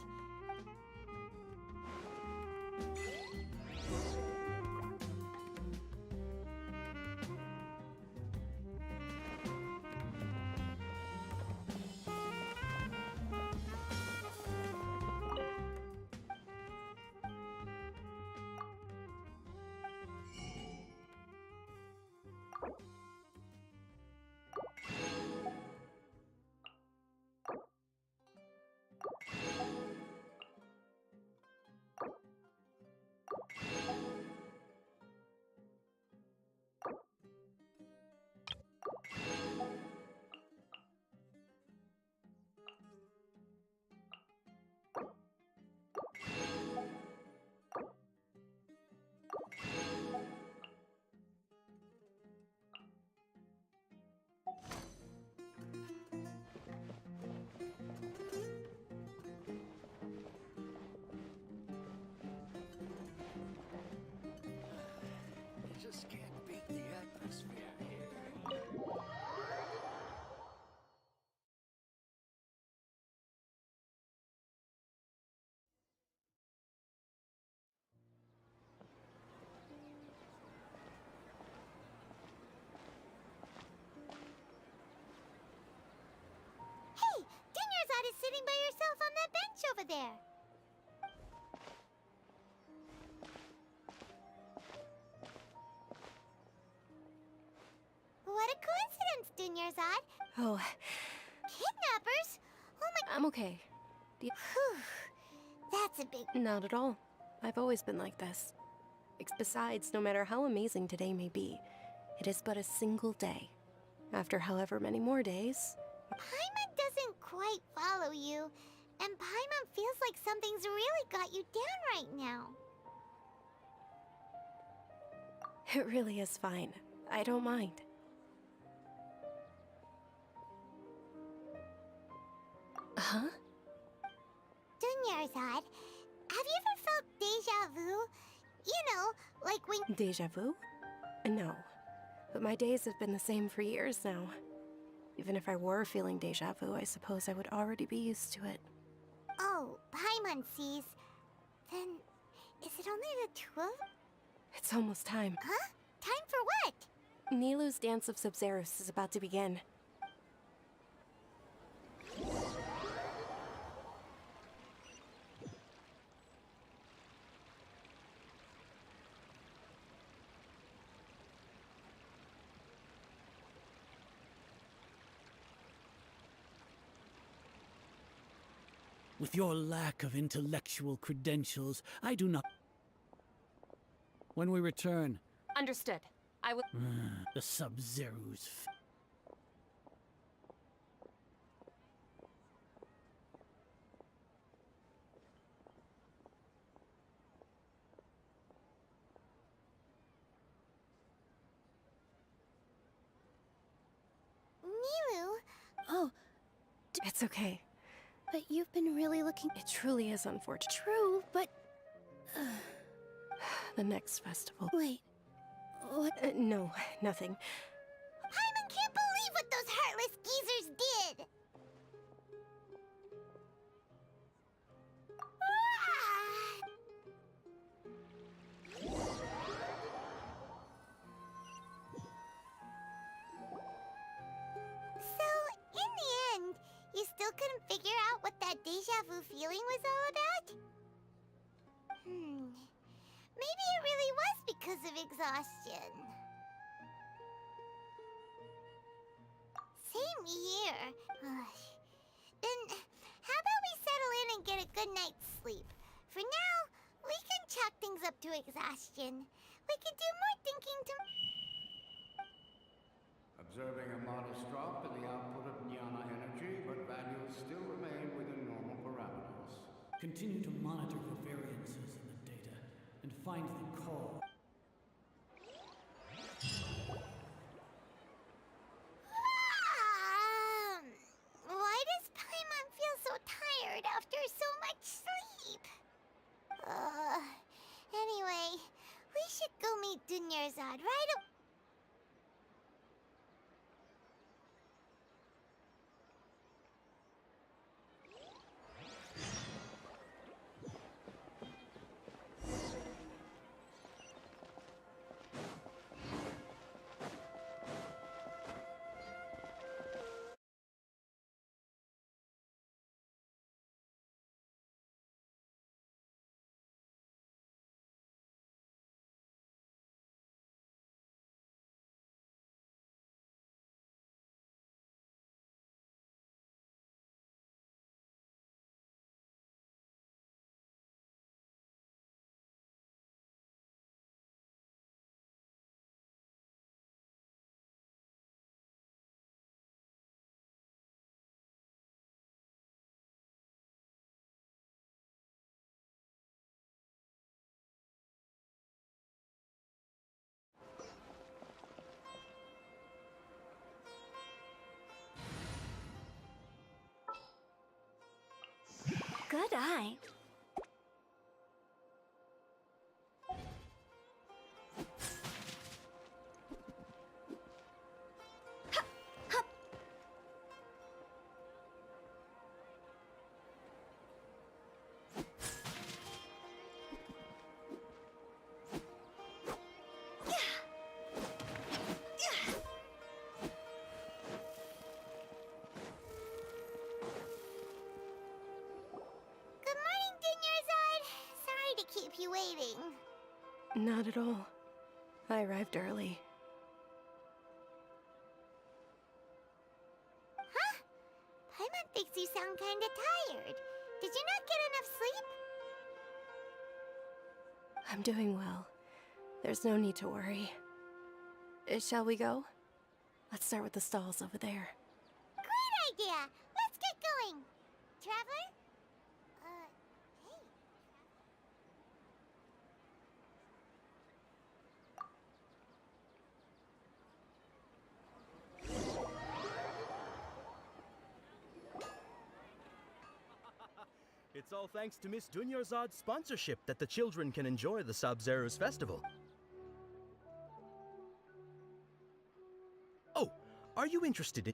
sitting by yourself on that bench over there. What a coincidence, Dunyarzad. Oh, Kidnappers? Oh my... I'm okay. Whew. That's a big... Not at all. I've always been like this. Besides, no matter how amazing today may be, it is but a single day. After however many more days... Paimon doesn't quite follow you, and Paimon feels like something's really got you down right now. It really is fine. I don't mind. Huh? Dunyarzad, have you ever felt deja vu? You know, like when... Deja vu? No. But my days have been the same for years now. Even if I were feeling deja vu, I suppose I would already be used to it. Oh, Paimon sees. Then, is it only the two of... It's almost time. Huh? Time for what? Nilou's Dance of Sub-Zerus is about to begin. With your lack of intellectual credentials, I do not... When we return... Understood. I will... the Sub-Zerus... Nilou? Oh. It's okay. But you've been really looking... It truly is unfortunate. True, but... The next festival. Wait. What? No, nothing. Paimon can't believe what those heartless geezers did! So, in the end, you still couldn't figure out what that deja vu feeling was all about? Maybe it really was because of exhaustion. Same here. Then, how about we settle in and get a good night's sleep? For now, we can chalk things up to exhaustion. We could do more thinking to... Observing a modest drop in the output of jnana energy, but values still remain within normal parameters. Continue to monitor for variances in the data, and find the cause. Why does Paimon feel so tired after so much sleep? Anyway, we should go meet Dunyarzad right away. Good eye. waiting. Not at all. I arrived early. Huh? Paimon thinks you sound kinda tired. Did you not get enough sleep? I'm doing well. There's no need to worry. Shall we go? Let's start with the stalls over there. Great idea! Let's get going! Traveler? Hey. It's all thanks to Miss Dunyarzad's sponsorship that the children can enjoy the Sub-Zero's festival. Oh, are you interested in...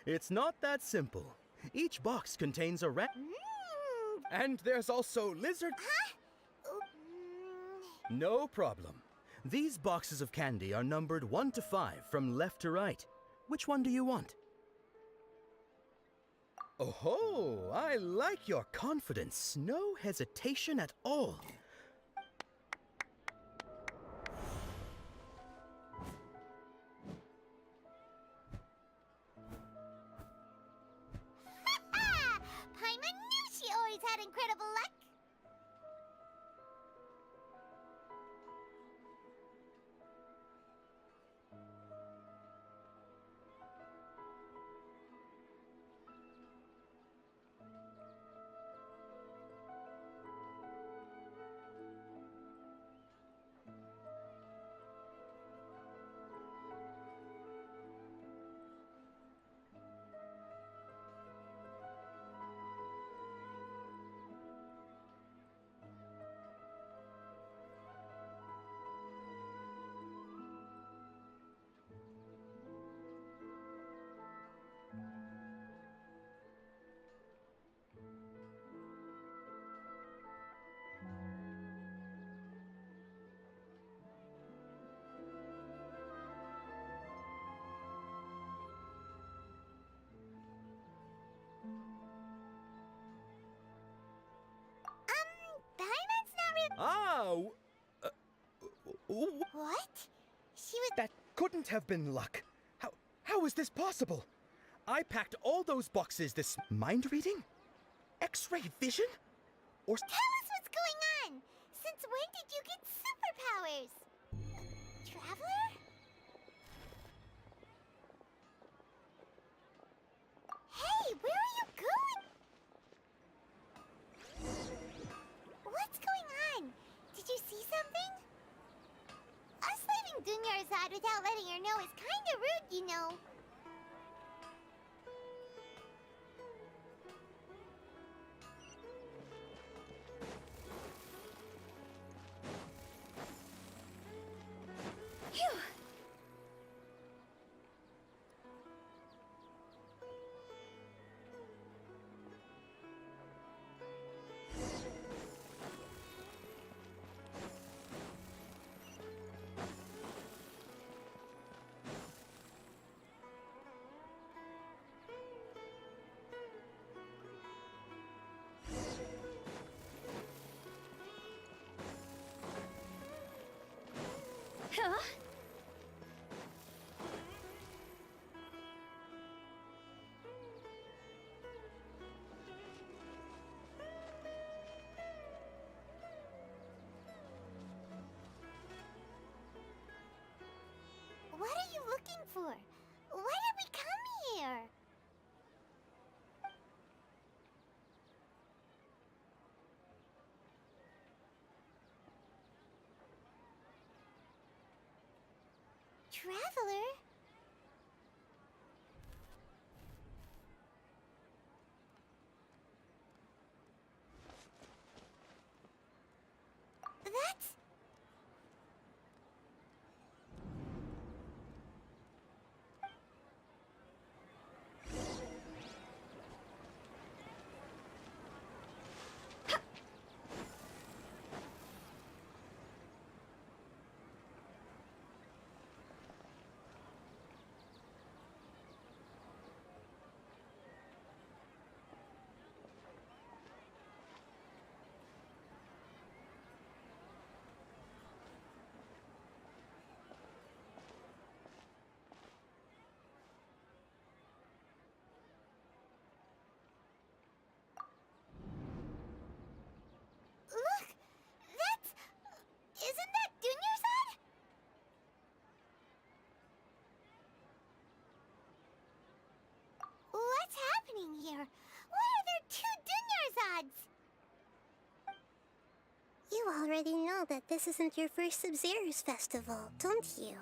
It's not that simple. Each box contains a rat... And there's also lizard... No problem. These boxes of candy are numbered 1 to 5 from left to right. Which one do you want? Oh, I like your confidence. No hesitation at all. Paimon knew she always had incredible luck! Paimon's not What? She was... That couldn't have been luck. How is this possible? I packed all those boxes this... Mind reading? X-ray vision? Or... Tell us what's going on! Since when did you get superpowers? Traveler? Hey, where are you going? What's going on? Did you see something? Us leaving Dunyarzad without letting her know is kinda rude, you know. Phew. Huh? What are you looking for? Why did we come here? Traveler? That's... that this isn't your first Sub-Zero's festival, don't you?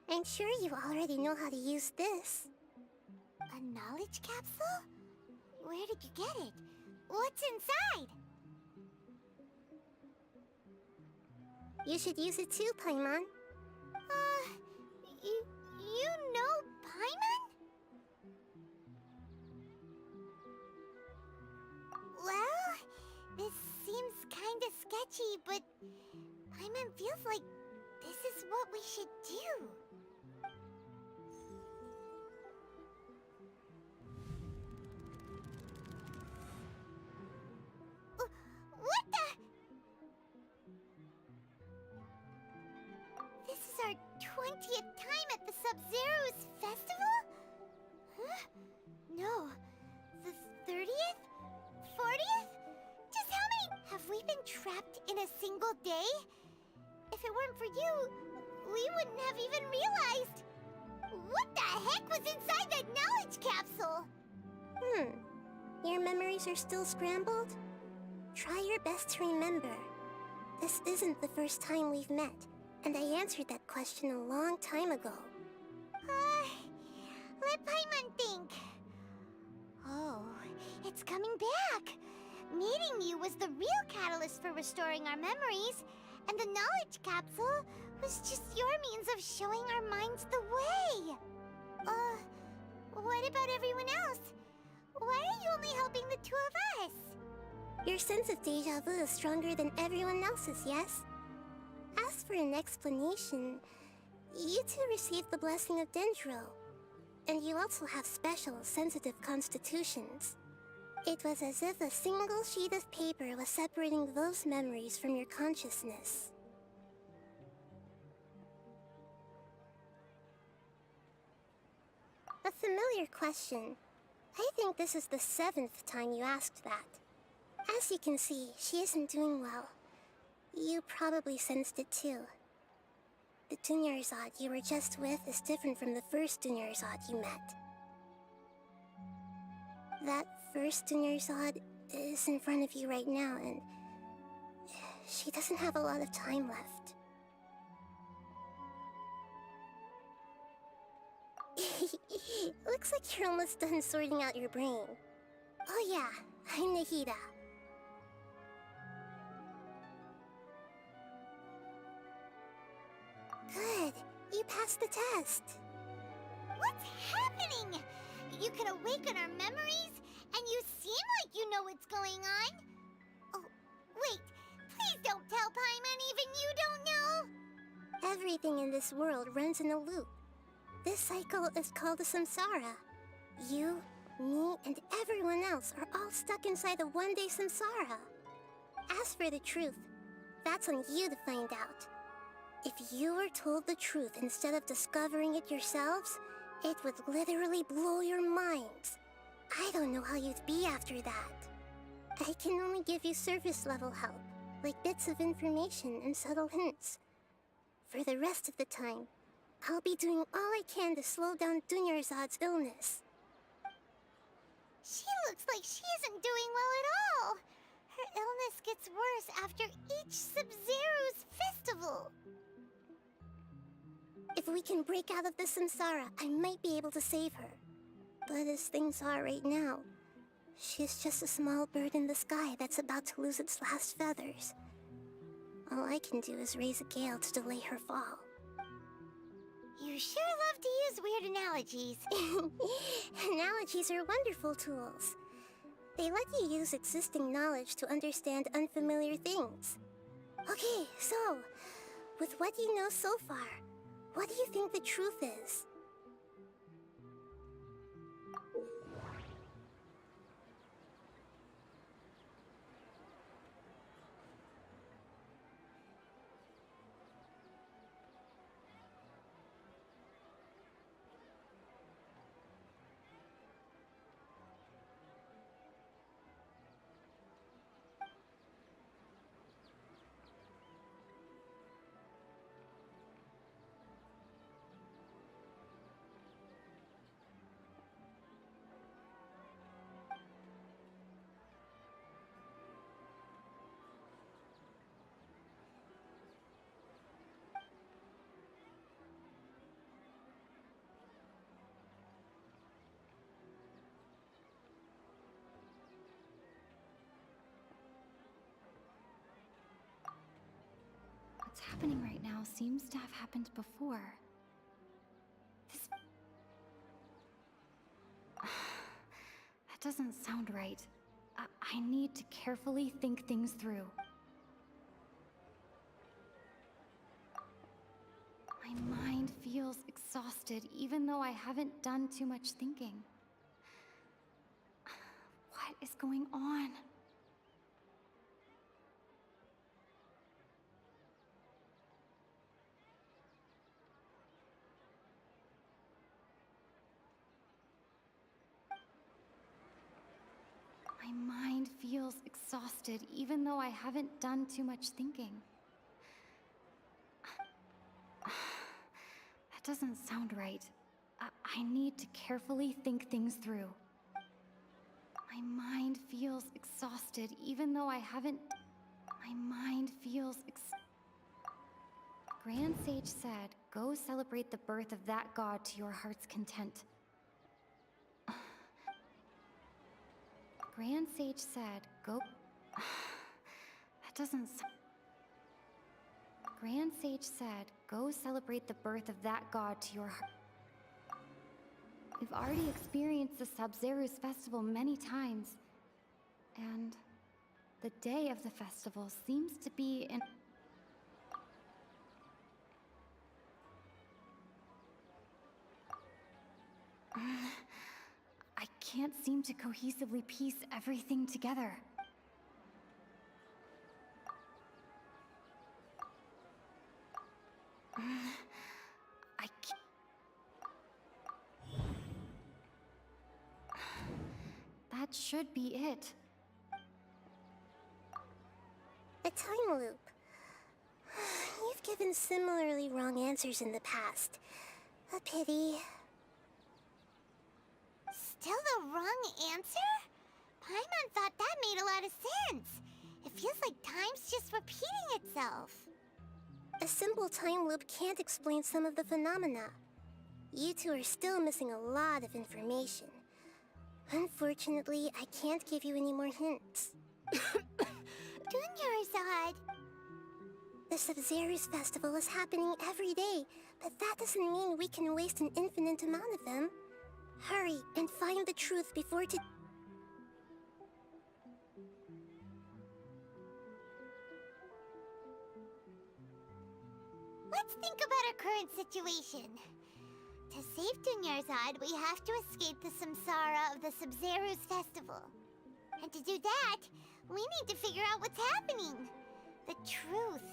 I'm sure you already know how to use this. A knowledge capsule? Where did you get it? What's inside? You should use it too, Paimon. You know Paimon? Well, this seems kinda sketchy, but Paimon feels like this is what we should do. What the? This is our 20th time at the Sub-Zero's festival? Huh? No. The 30th? 40th? Just how many have we been trapped in a single day? If it weren't for you, we wouldn't have even realized. What the heck was inside that knowledge capsule? Your memories are still scrambled? Try your best to remember. This isn't the first time we've met, and I answered that question a long time ago. Let Paimon think. Oh, it's coming back. Meeting you was the real catalyst for restoring our memories, and the knowledge capsule was just your means of showing our minds the way. What about everyone else? Why are you only helping the two of us? Your sense of deja vu is stronger than everyone else's, yes? As for an explanation, you two received the blessing of Dendro, and you also have special, sensitive constitutions. It was as if a single sheet of paper was separating those memories from your consciousness. A familiar question. I think this is the 7th time you asked that. As you can see, she isn't doing well. You probably sensed it too. The Dunyarzad you were just with is different from the first Dunyarzad you met. That first Dunyarzad is in front of you right now, and she doesn't have a lot of time left. Looks like you're almost done sorting out your brain. Oh yeah, I'm Nahida. Good, you passed the test. What's happening? You can awaken our memories, and you seem like you know what's going on. Oh, wait, please don't tell Paimon even you don't know. Everything in this world runs in a loop. This cycle is called a samsara. You, me, and everyone else are all stuck inside a one-day samsara. As for the truth, that's on you to find out. If you were told the truth instead of discovering it yourselves, it would literally blow your minds. I don't know how you'd be after that. I can only give you surface-level help, like bits of information and subtle hints. For the rest of the time, I'll be doing all I can to slow down Dunyarzad's illness. She looks like she isn't doing well at all. Her illness gets worse after each Sub-Zero's festival. If we can break out of the samsara, I might be able to save her. But as things are right now, she's just a small bird in the sky that's about to lose its last feathers. All I can do is raise a gale to delay her fall. You sure love to use weird analogies. Analogies are wonderful tools. They let you use existing knowledge to understand unfamiliar things. Okay, so, with what you know so far, what do you think the truth is? happening right now seems to have happened before. This... That doesn't sound right. I need to carefully think things through. My mind feels exhausted even though I haven't done too much thinking. What is going on? My mind feels exhausted even though I haven't done too much thinking. That doesn't sound right. I need to carefully think things through. My mind feels exhausted even though I haven't... My mind feels Grand Sage said, go celebrate the birth of that god to your heart's content. Grand Sage said, go... That doesn't... Grand Sage said, go celebrate the birth of that god to your heart. We've already experienced the Sub-Zeru's festival many times. And the day of the festival seems to be in... I can't seem to cohesively piece everything together. I can't... That should be it. A time loop. You've given similarly wrong answers in the past. A pity. Still the wrong answer? Paimon thought that made a lot of sense. It feels like time's just repeating itself. A simple time loop can't explain some of the phenomena. You two are still missing a lot of information. Unfortunately, I can't give you any more hints. Dunyarzad! The Sub-Zeru's festival is happening every day, but that doesn't mean we can waste an infinite amount of them. Hurry and find the truth before Let's think about our current situation. To save Dunyarzad, we have to escape the samsara of the Sub-Zeru's festival. And to do that, we need to figure out what's happening. The truth.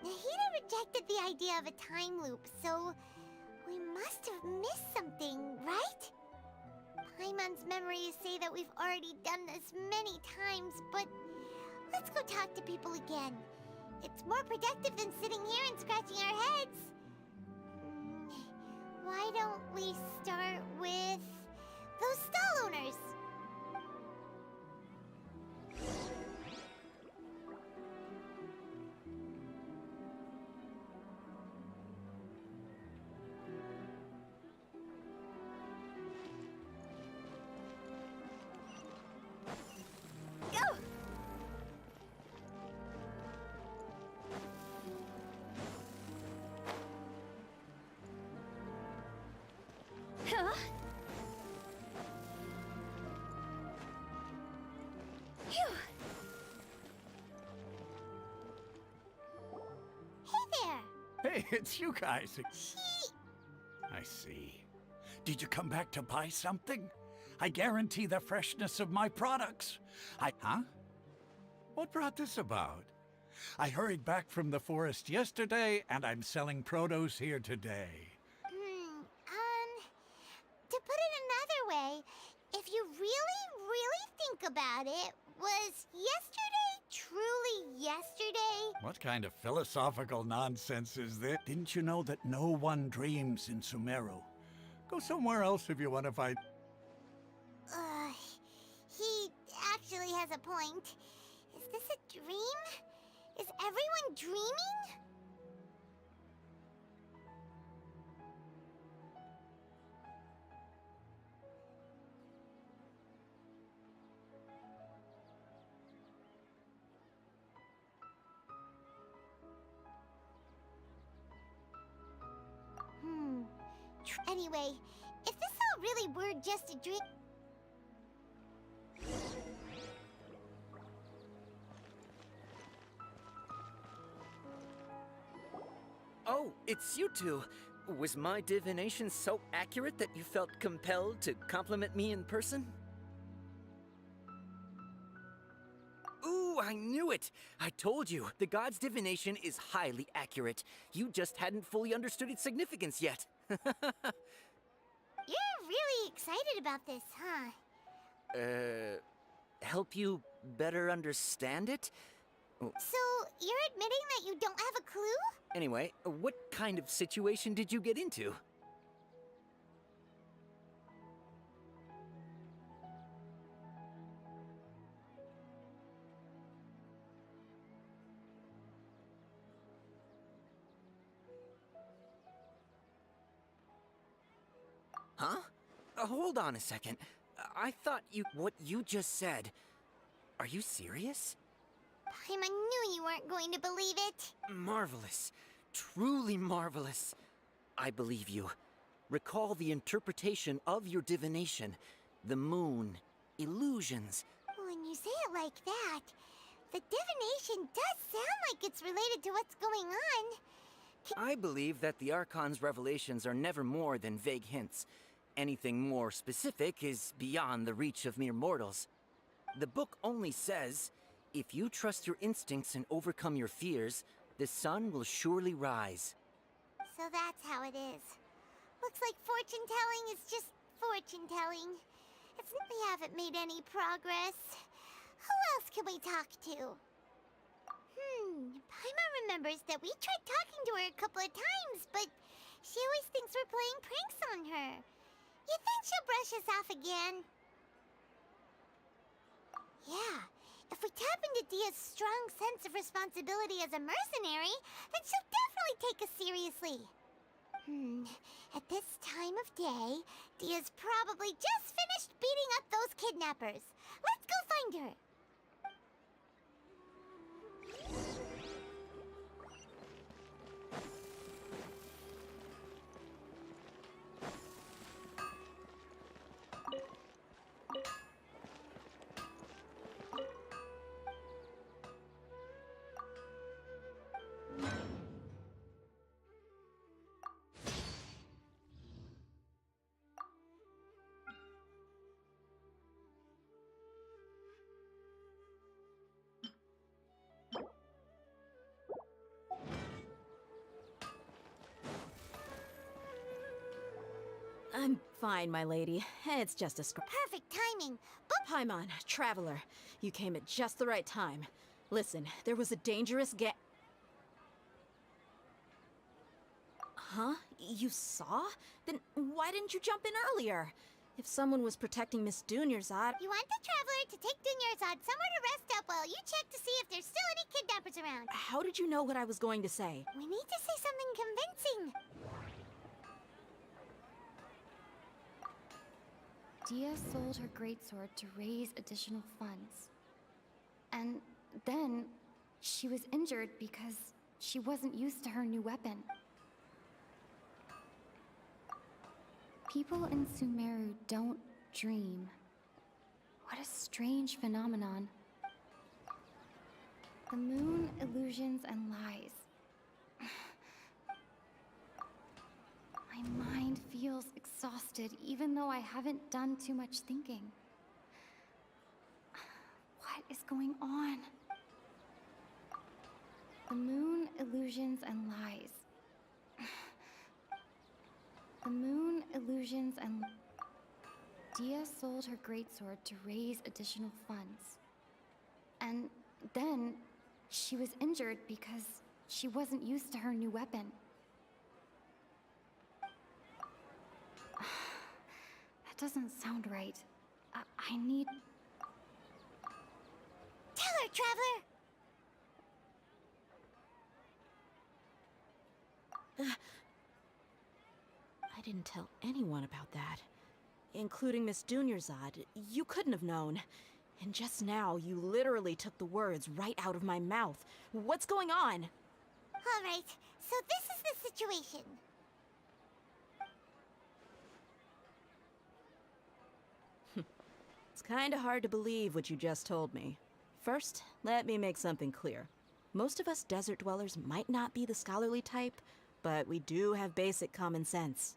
Nahida rejected the idea of a time loop, so we must have missed something, right? Paimon's memories say that we've already done this many times, but let's go talk to people again. It's more productive than sitting here and scratching our heads. Why don't we start with those stall owners? Go! Huh? Phew. Hey there! Hey, it's you guys. I see. Did you come back to buy something? I guarantee the freshness of my products. Huh? What brought this about? I hurried back from the forest yesterday, and I'm selling produce here today. To put it another way, if you really think about it, was yesterday truly yesterday? What kind of philosophical nonsense is this? Didn't you know that no one dreams in Sumeru? Go somewhere else if you want to find... He actually has a point. Is this a dream? Is everyone dreaming? Anyway, if this all really were just a dream... Oh, it's you two. Was my divination so accurate that you felt compelled to compliment me in person? Ooh, I knew it! I told you, the god's divination is highly accurate. You just hadn't fully understood its significance yet. You're really excited about this, huh? Help you better understand it? So, you're admitting that you don't have a clue? Anyway, what kind of situation did you get into? Huh? Hold on a second. I thought what you just said. Are you serious? Paimon knew you weren't going to believe it. Marvelous. Truly marvelous. I believe you. Recall the interpretation of your divination. The moon. Illusions. When you say it like that, the divination does sound like it's related to what's going on. I believe that the Archon's revelations are never more than vague hints. Anything more specific is beyond the reach of mere mortals. The book only says, if you trust your instincts and overcome your fears, the sun will surely rise. So that's how it is. Looks like fortune-telling is just fortune-telling. We haven't made any progress. Who else can we talk to? Paimon remembers that we tried talking to her a couple of times, but she always thinks we're playing pranks on her. You think she'll brush us off again? Yeah, if we tap into Dia's strong sense of responsibility as a mercenary, then she'll definitely take us seriously. At this time of day, Dia's probably just finished beating up those kidnappers. Let's go find her. I'm fine, my lady. It's just a Perfect timing. Paimon, Traveler, you came at just the right time. Listen, there was a dangerous Huh? You saw? Then why didn't you jump in earlier? If someone was protecting Miss Dunyarzad... You want the Traveler to take Dunyarzad somewhere to rest up while you check to see if there's still any kidnappers around. How did you know what I was going to say? We need to say something convincing. Dia sold her greatsword to raise additional funds. And then she was injured because she wasn't used to her new weapon. People in Sumeru don't dream. What a strange phenomenon. The moon, illusions, and lies. My mind feels exhausted, even though I haven't done too much thinking. What is going on? The moon, illusions, and lies. The moon, illusions, and... Dia sold her greatsword to raise additional funds. And then she was injured because she wasn't used to her new weapon. That doesn't sound right. I need... Tell her, Traveler! I didn't tell anyone about that. Including Miss Dunyarzad. You couldn't have known. And just now, you literally took the words right out of my mouth. What's going on? Alright, so this is the situation. kinda hard to believe what you just told me. First, let me make something clear. Most of us desert dwellers might not be the scholarly type, but we do have basic common sense.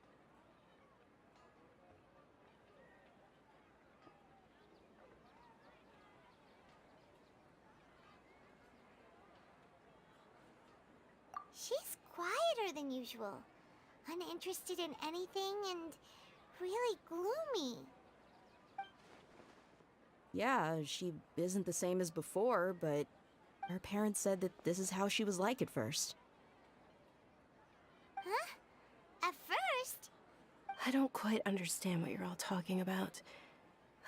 She's quieter than usual. Uninterested in anything and really gloomy. Yeah, she isn't the same as before, but her parents said that this is how she was like at first. Huh? At first? I don't quite understand what you're all talking about.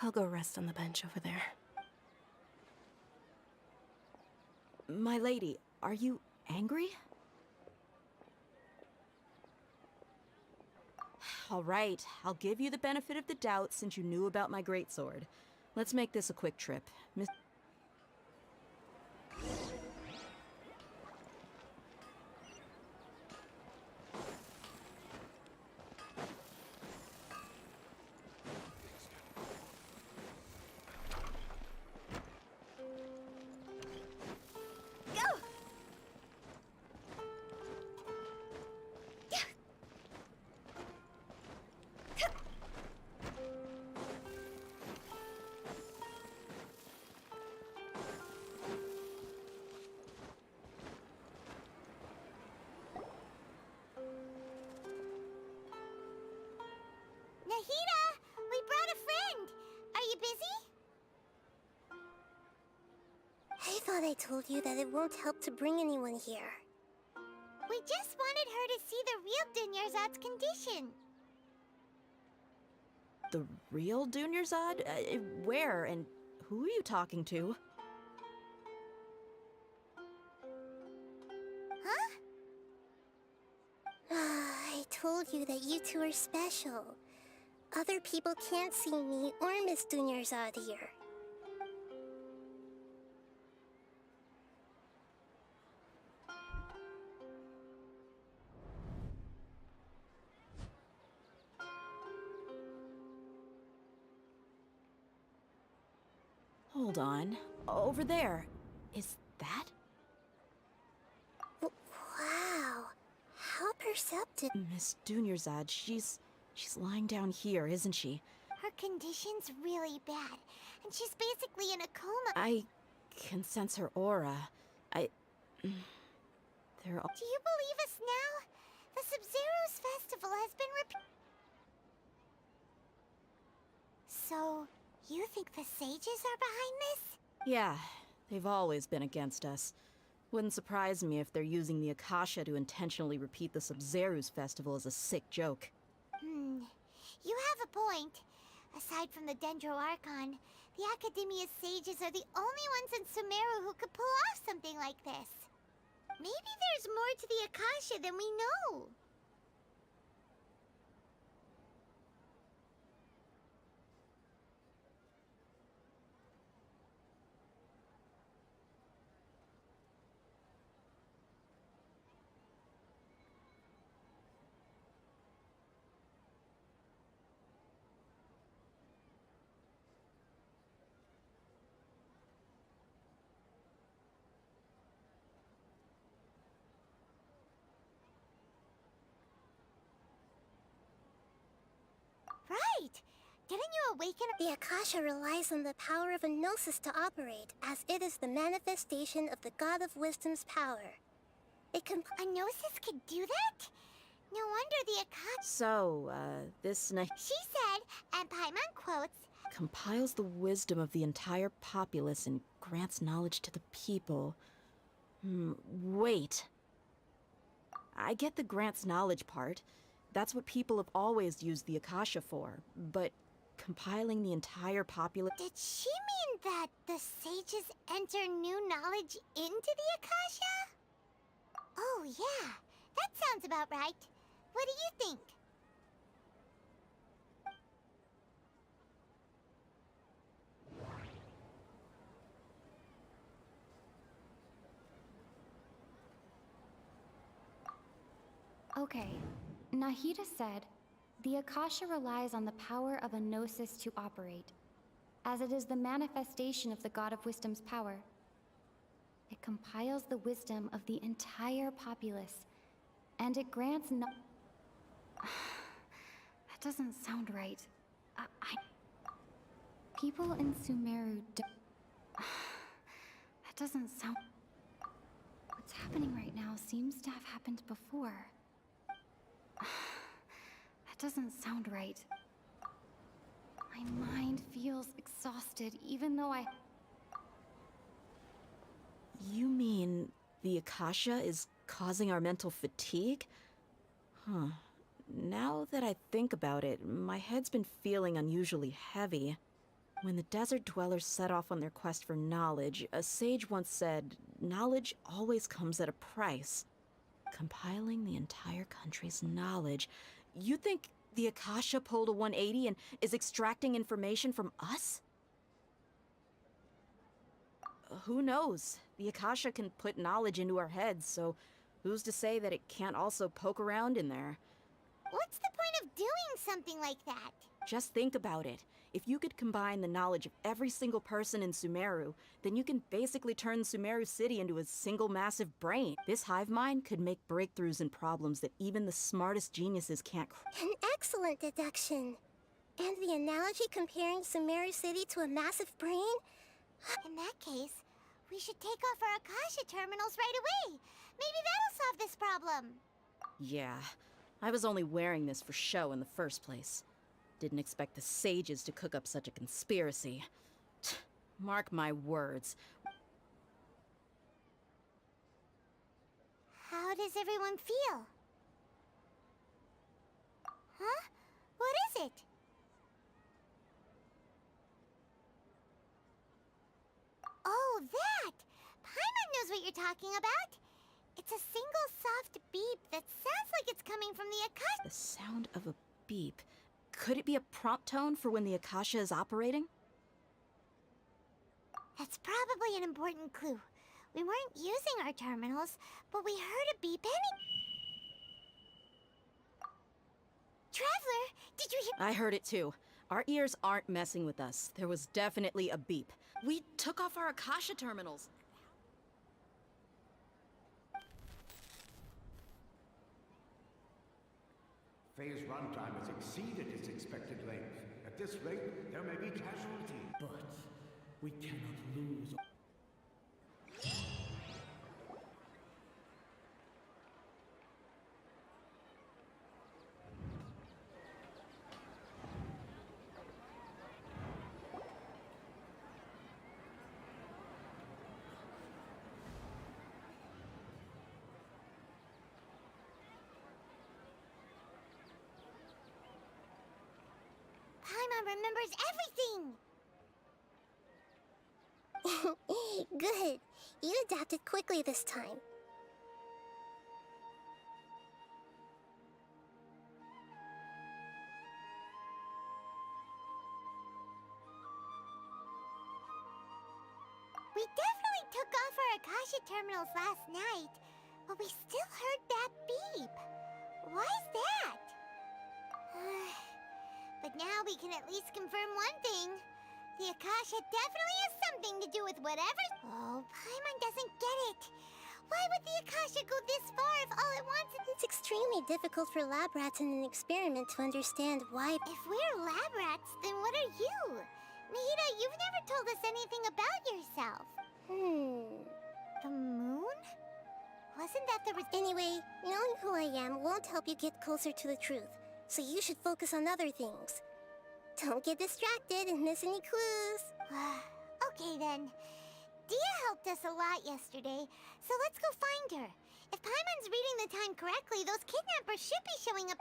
I'll go rest on the bench over there. My lady, are you angry? All right, I'll give you the benefit of the doubt since you knew about my greatsword. Let's make this a quick trip. Miss Nahida, we brought a friend. Are you busy? I thought I told you that it won't help to bring anyone here. We just wanted her to see the real Dunyarzad's condition. The real Dunyarzad? Where and who are you talking to? Huh? I told you that you two are special. Other people can't see me or Miss Dunyarzad here. Hold on. Over there. Is that? Wow. How perceptive. Miss Dunyarzad, she's lying down here, isn't she? Her condition's really bad, and she's basically in a coma. I can sense her aura. They're all... Do you believe us now? The Sub-Zero's festival has been So, you think the sages are behind this? Yeah, they've always been against us. Wouldn't surprise me if they're using the Akasha to intentionally repeat the Sub-Zero's festival as a sick joke. You have a point. Aside from the Dendro Archon, the Academia's sages are the only ones in Sumeru who could pull off something like this. Maybe there's more to the Akasha than we know. Right! Didn't you awaken? The Akasha relies on the power of a gnosis to operate, as it is the manifestation of the God of Wisdom's power. It can... A gnosis could do that? No wonder the Akasha... So, this She said, and Paimon quotes, compiles the wisdom of the entire populace and grants knowledge to the people. Wait. I get the grants knowledge part. That's what people have always used the Akasha for. But compiling the entire populace... Did she mean that the sages enter new knowledge into the Akasha? Oh yeah, that sounds about right. What do you think? Okay, Nahida said, the Akasha relies on the power of a gnosis to operate, as it is the manifestation of the God of Wisdom's power. It compiles the wisdom of the entire populace, and it grants no— That doesn't sound right. People in Sumeru That doesn't sound— What's happening right now seems to have happened before. That doesn't sound right. My mind feels exhausted, even though I— You mean the Akasha is causing our mental fatigue? Huh. Now that I think about it, my head's been feeling unusually heavy. When the desert dwellers set off on their quest for knowledge, a sage once said, knowledge always comes at a price. Compiling the entire country's knowledge. You think the Akasha pulled a 180 and is extracting information from us? Who knows? The Akasha can put knowledge into our heads, so who's to say that it can't also poke around in there? What's the point of doing something like that? Just think about it. If you could combine the knowledge of every single person in Sumeru, then you can basically turn Sumeru City into a single massive brain. This hive mind could make breakthroughs in problems that even the smartest geniuses can't An excellent deduction. And the analogy comparing Sumeru City to a massive brain? In that case, we should take off our Akasha terminals right away. Maybe that'll solve this problem. Yeah, I was only wearing this for show in the first place. Didn't expect the sages to cook up such a conspiracy. Mark my words. How does everyone feel? Huh? What is it? Oh, that! Paimon knows what you're talking about. It's a single soft beep that sounds like it's coming from the Akasha. The sound of a beep. Could it be a prompt tone for when the Akasha is operating? That's probably an important clue. We weren't using our terminals, but we heard a beep Traveler, did you hear— I heard it too. Our ears aren't messing with us. There was definitely a beep. We took off our Akasha terminals. Phase runtime has exceeded its expected length. At this rate, there may be casualty. But we cannot lose. Paimon remembers everything! Good. You adapted quickly this time. We definitely took off our Akasha terminals last night, but we still heard that beep. Why is that? But now we can at least confirm one thing. The Akasha definitely has something to do with whatever— Oh, Paimon doesn't get it. Why would the Akasha go this far if all it wants is— It's extremely difficult for lab rats in an experiment to understand why— If we're lab rats, then what are you? Nahida, you've never told us anything about yourself. The moon? Wasn't that the— Anyway, knowing who I am won't help you get closer to the truth, so you should focus on other things. Don't get distracted and miss any clues. Okay then. Dia helped us a lot yesterday, so let's go find her. If Paimon's reading the time correctly, those kidnappers should be showing up—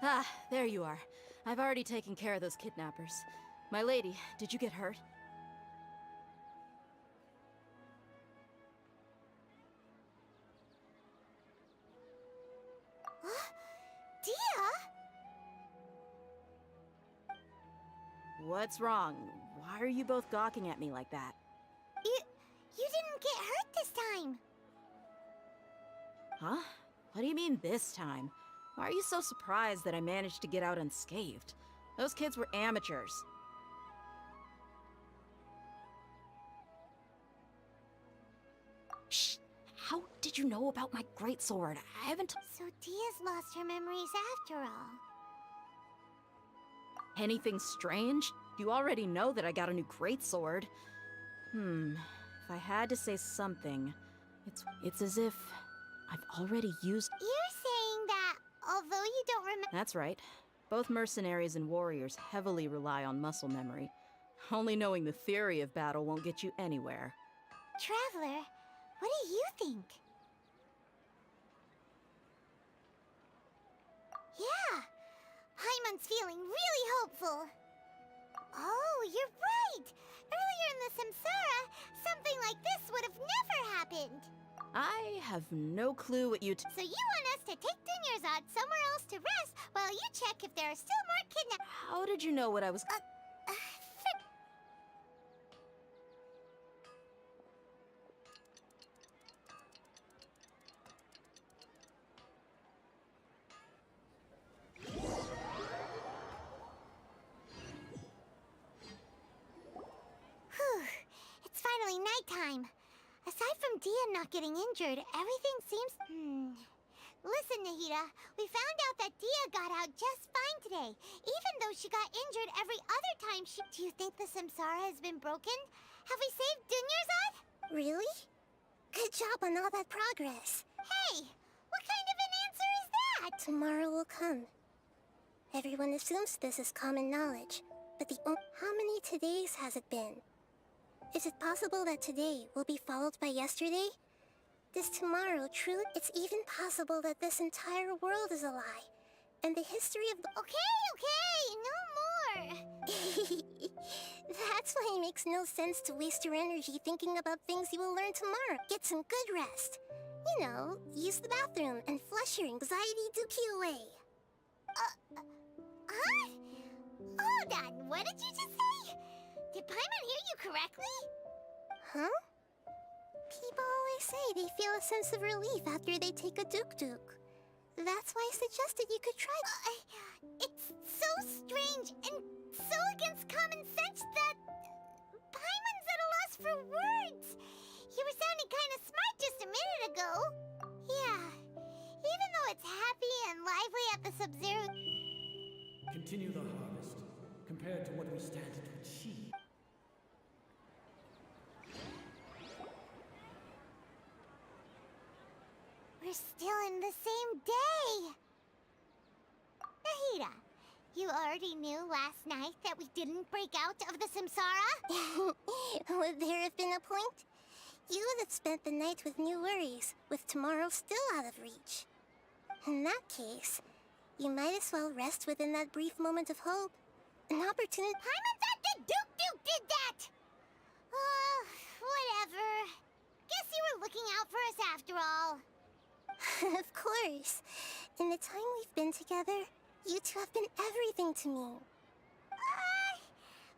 Ah, there you are. I've already taken care of those kidnappers. My lady, did you get hurt? Dia? What's wrong? Why are you both gawking at me like that? You this time? Huh? What do you mean this time? Why are you so surprised that I managed to get out unscathed? Those kids were amateurs. Shh! How did you know about my greatsword? I haven't. So Dia's lost her memories after all. Anything strange? You already know that I got a new greatsword. If I had to say something, it's as if I've already used. You're saying that although you don't remember. That's right. Both mercenaries and warriors heavily rely on muscle memory. Only knowing the theory of battle won't get you anywhere. Traveler, what do you think? Yeah, Paimon's feeling really hopeful. Oh, you're right! Earlier in the Samsara, something like this would have never happened. I have no clue what you So you want us to take Dunyarzad somewhere else to rest while you check if there are still more kidnapped. How did you know what I was... Whew, it's finally nighttime. Aside from Dia not getting injured, everything seems... Listen, Nahida, we found out that Dia got out just fine today, even though she got injured every other time she... Do you think the Samsara has been broken? Have we saved Dunyarzad? Really? Good job on all that progress. Hey, what kind of an answer is that? Tomorrow will come. Everyone assumes this is common knowledge, but how many todays has it been? Is it possible that today will be followed by yesterday? This tomorrow truly... It's even possible that this entire world is a lie, and the history of the... Okay, no more! That's why it makes no sense to waste your energy thinking about things you will learn tomorrow. Get some good rest. You know, use the bathroom and flush your anxiety dookie away. Huh? Hold on, what did you just say? Did Paimon hear you correctly? Huh? People always say they feel a sense of relief after they take a duk-duk. That's why I suggested you could try... It's so strange and so against common sense that... Paimon's at a loss for words. You were sounding kind of smart just a minute ago. Yeah, even though it's happy and lively at the Sub-Zero... Continue the harvest, compared to what we stand to achieve. We're still in the same day! Nahida, you already knew last night that we didn't break out of the Samsara? Would there have been a point? You would have spent the night with new worries, with tomorrow still out of reach. In that case, you might as well rest within that brief moment of hope. An opportunity... Paimon thought the Duke did that! Whatever. Guess you were looking out for us after all. Of course. In the time we've been together, you two have been everything to me.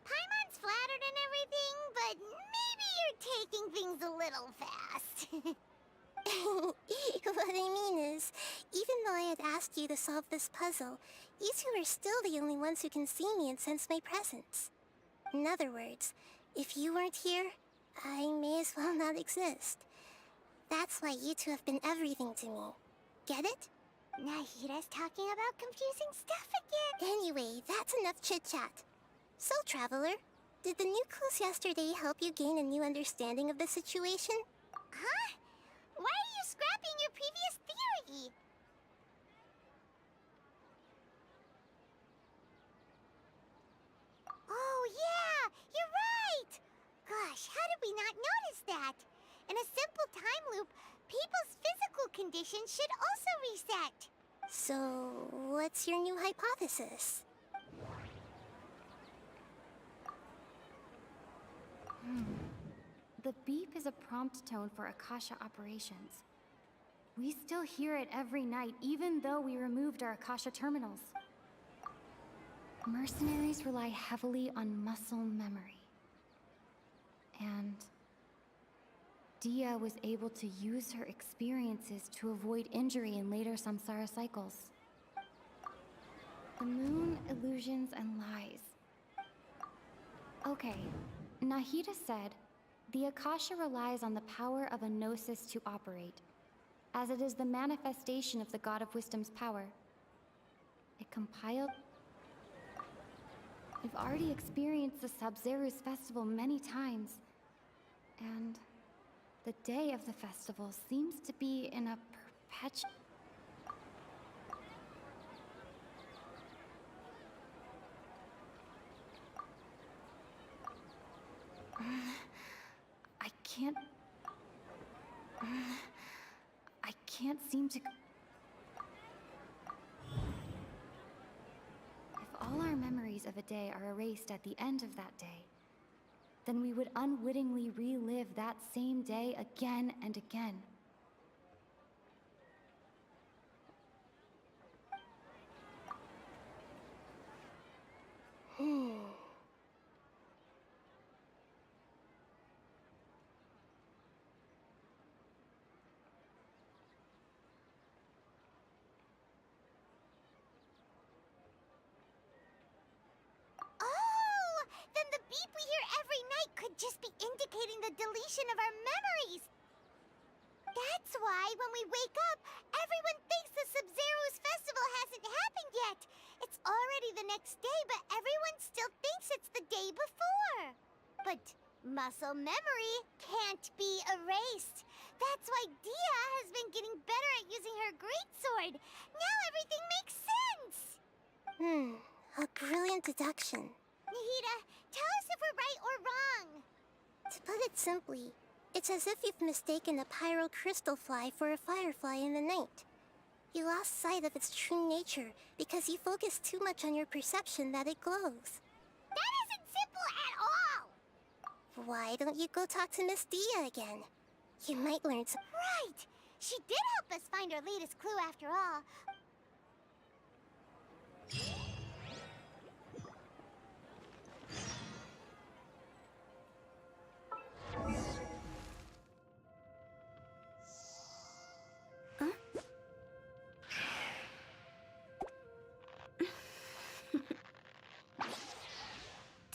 Paimon's flattered and everything, but maybe you're taking things a little fast. What I mean is, even though I had asked you to solve this puzzle, you two are still the only ones who can see me and sense my presence. In other words, if you weren't here, I may as well not exist. That's why you two have been everything to me. Get it? Nahida's talking about confusing stuff again. Anyway, that's enough chit-chat. So, Traveler, did the new clues yesterday help you gain a new understanding of the situation? Huh? Why are you scrapping your previous theory? Oh yeah, you're right! Gosh, how did we not notice that? In a simple time loop, people's physical conditions should also reset. So, what's your new hypothesis? The beep is a prompt tone for Akasha operations. We still hear it every night, even though we removed our Akasha terminals. Mercenaries rely heavily on muscle memory. And Dia was able to use her experiences to avoid injury in later samsara cycles. The moon, illusions, and lies. Okay, Nahida said, the Akasha relies on the power of a gnosis to operate, as it is the manifestation of the God of Wisdom's power. It compiled... We've already experienced the Sub-Zeru's festival many times, and the day of the festival seems to be in a perpetual... I can't seem to... If all our memories of a day are erased at the end of that day, then we would unwittingly relive that same day again and again. Oh! Then the beep we hear every night could just be indicating the deletion of our memories. That's why when we wake up, everyone thinks the Sub-Zero's festival hasn't happened yet. It's already the next day, but everyone still thinks it's the day before. But muscle memory can't be erased. That's why Dia has been getting better at using her greatsword. Now everything makes sense. A brilliant deduction. Nahida, tell us if we're right or wrong. To put it simply, it's as if you've mistaken a pyro crystal fly for a firefly in the night. You lost sight of its true nature because you focused too much on your perception that it glows. That isn't simple at all! Why don't you go talk to Miss Dia again? You might learn some... Right! She did help us find our latest clue after all.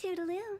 Toodaloo.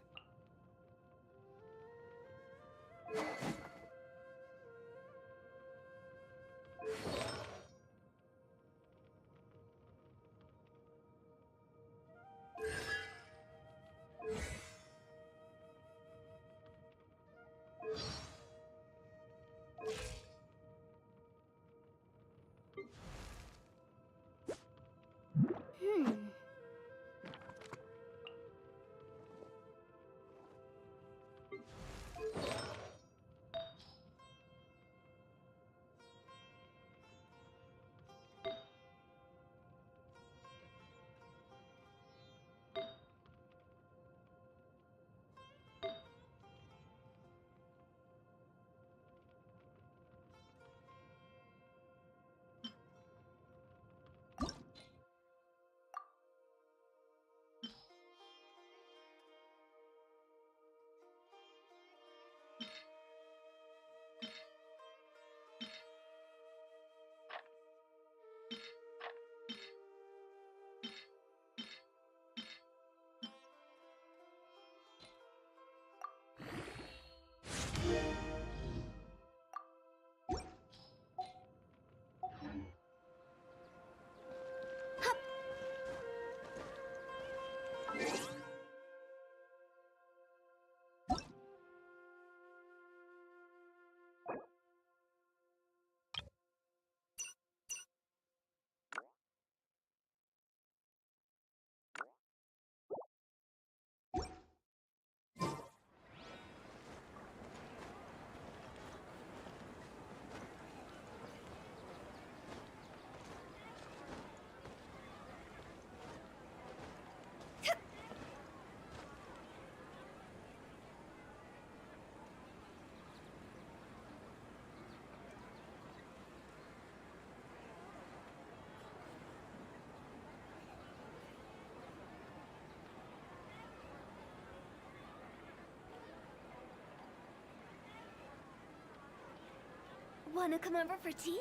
Wanna come over for tea?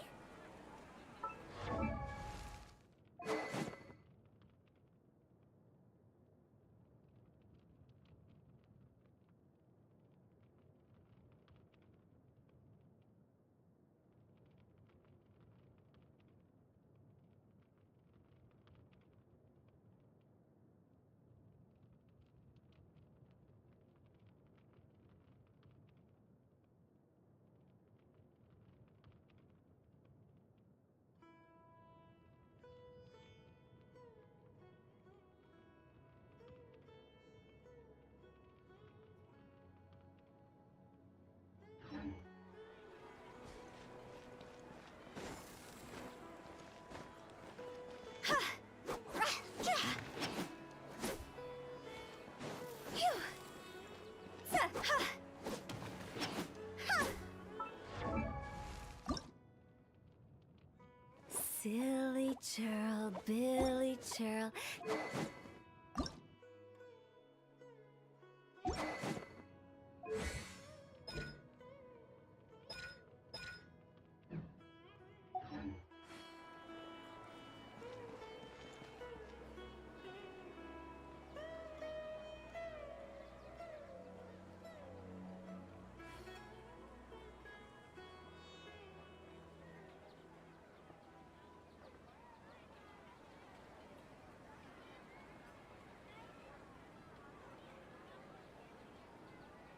Silly churl, Billy churl.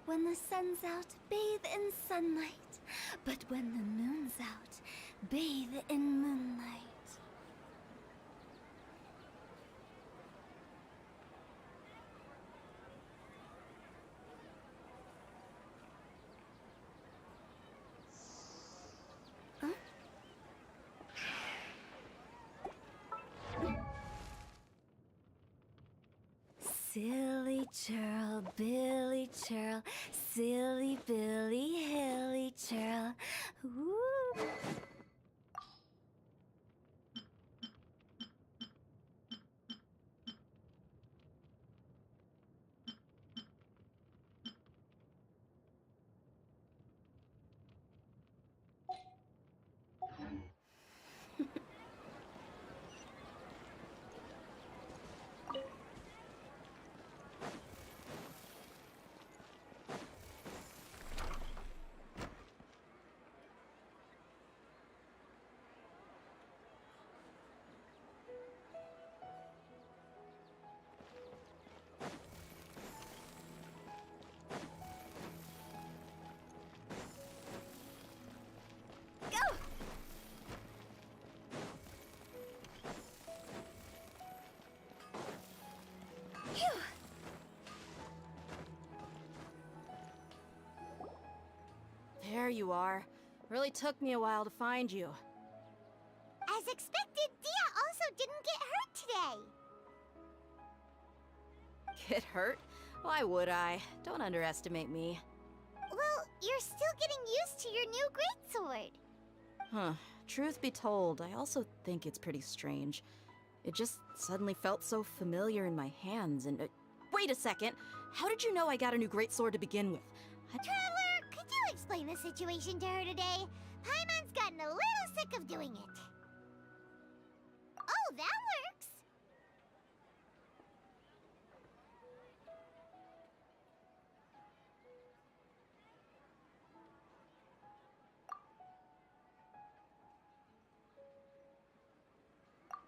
When the sun's out, bathe in sunlight. But when the moon's out, bathe in moonlight. Silly churl, Billy churl, silly Billy, hilly churl. Ooh. There you are. Really took me a while to find you. As expected, Dia also didn't get hurt today. Get hurt? Why would I? Don't underestimate me. Well, you're still getting used to your new greatsword. Huh. Truth be told, I also think it's pretty strange. It just suddenly felt so familiar in my hands and... wait a second! How did you know I got a new greatsword to begin with? Traveler, could you explain the situation to her today? Paimon's gotten a little sick of doing it. Oh, that works.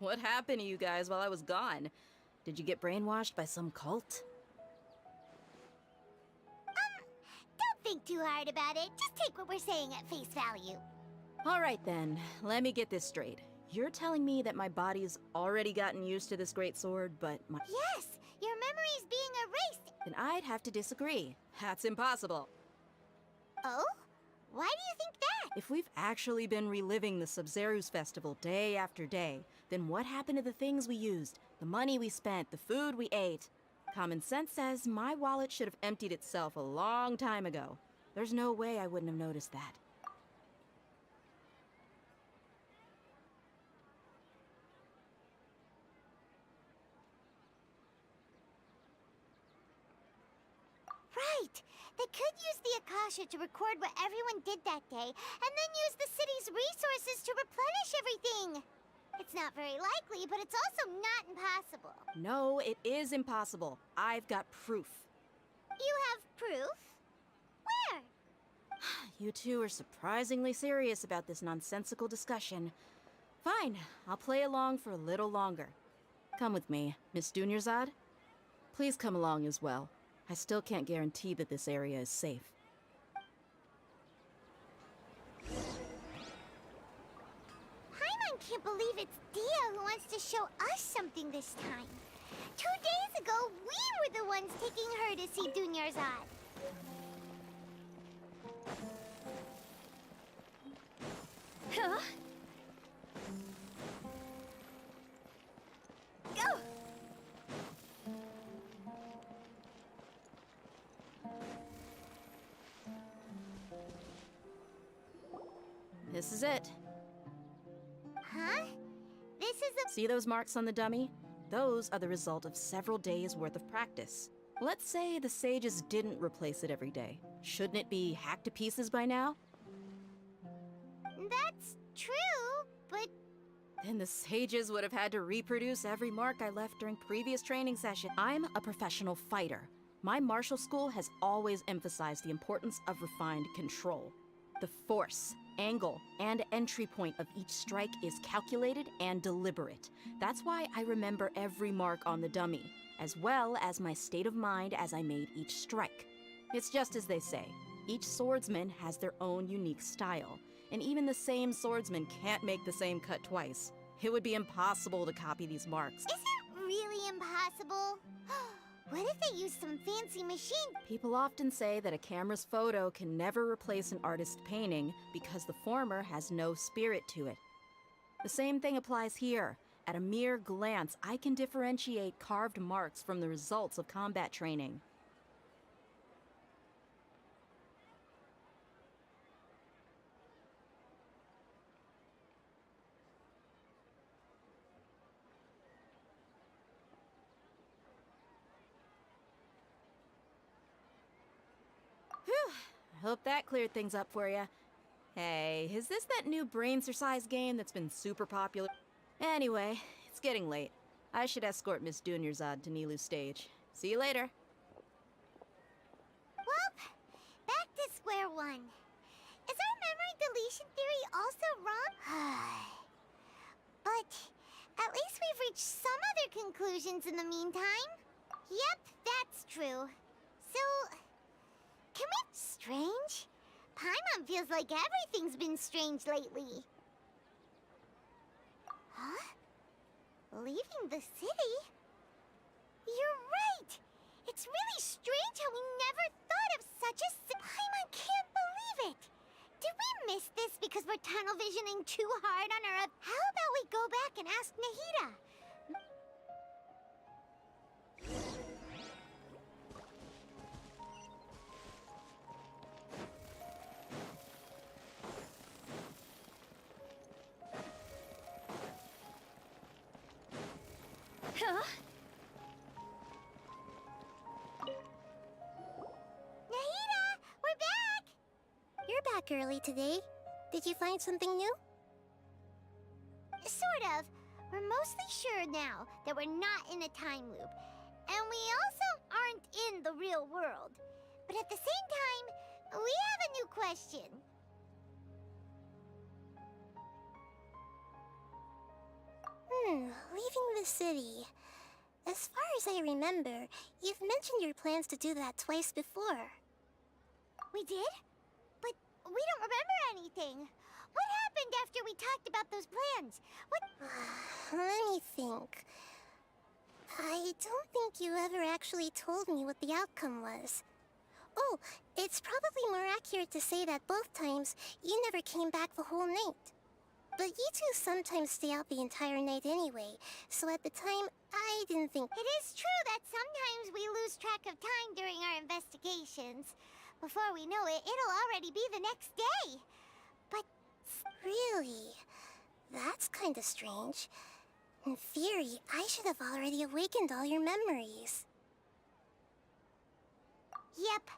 What happened to you guys while I was gone? Did you get brainwashed by some cult? Don't think too hard about it. Just take what we're saying at face value. Alright then, let me get this straight. You're telling me that my body's already gotten used to this great sword, but my— Yes, your memory's being erased. Then I'd have to disagree. That's impossible. Oh? Why do you think that? If we've actually been reliving the Sub-Zeru's festival day after day, then what happened to the things we used, the money we spent, the food we ate? Common sense says my wallet should have emptied itself a long time ago. There's no way I wouldn't have noticed that. Right. They could use the Akasha to record what everyone did that day, and then use the city's resources to replenish everything. It's not very likely, but it's also not impossible. No, it is impossible. I've got proof. You have proof? Where? You two are surprisingly serious about this nonsensical discussion. Fine, I'll play along for a little longer. Come with me, Miss Dunyarzad. Please come along as well. I still can't guarantee that this area is safe. Paimon can't believe it's Dia who wants to show us something this time. 2 days ago, we were the ones taking her to see Dunyarzad. Huh? Go! This is it. Huh? This is a... See those marks on the dummy? Those are the result of several days' worth of practice. Let's say the sages didn't replace it every day. Shouldn't it be hacked to pieces by now? That's true, but... Then the sages would have had to reproduce every mark I left during previous training sessions. I'm a professional fighter. My martial school has always emphasized the importance of refined control. The force, angle, and entry point of each strike is calculated and deliberate. That's why I remember every mark on the dummy, as well as my state of mind as I made each strike. It's just as they say, each swordsman has their own unique style, and even the same swordsman can't make the same cut twice. It would be impossible to copy these marks. Is it really impossible? What if they use some fancy machine? People often say that a camera's photo can never replace an artist's painting because the former has no spirit to it. The same thing applies here. At a mere glance, I can differentiate carved marks from the results of combat training. Whew, I hope that cleared things up for you. Hey, is this that new brain-exercise game that's been super popular? Anyway, it's getting late. I should escort Miss Dunyarzad to Nilu's stage. See you later. Well, back to square one. Is our memory deletion theory also wrong? But at least we've reached some other conclusions in the meantime. Yep, that's true. So, can we... Strange? Paimon feels like everything's been strange lately. Huh? Leaving the city? You're right! It's really strange how we never thought of such a... Paimon can't believe it! Did we miss this because we're tunnel visioning too hard on our... How about we go back and ask Nahida? Huh? Nahida, we're back! You're back early today. Did you find something new? Sort of. We're mostly sure now that we're not in a time loop. And we also aren't in the real world. But at the same time, we have a new question. Leaving the city. As far as I remember, you've mentioned your plans to do that twice before. We did? But we don't remember anything. What happened after we talked about those plans? What... Let me think. I don't think you ever actually told me what the outcome was. Oh, it's probably more accurate to say that both times you never came back the whole night. But you two sometimes stay out the entire night anyway, so at the time, I didn't think... It is true that sometimes we lose track of time during our investigations. Before we know it, it'll already be the next day. But... Really? That's kinda strange. In theory, I should have already awakened all your memories. Yep.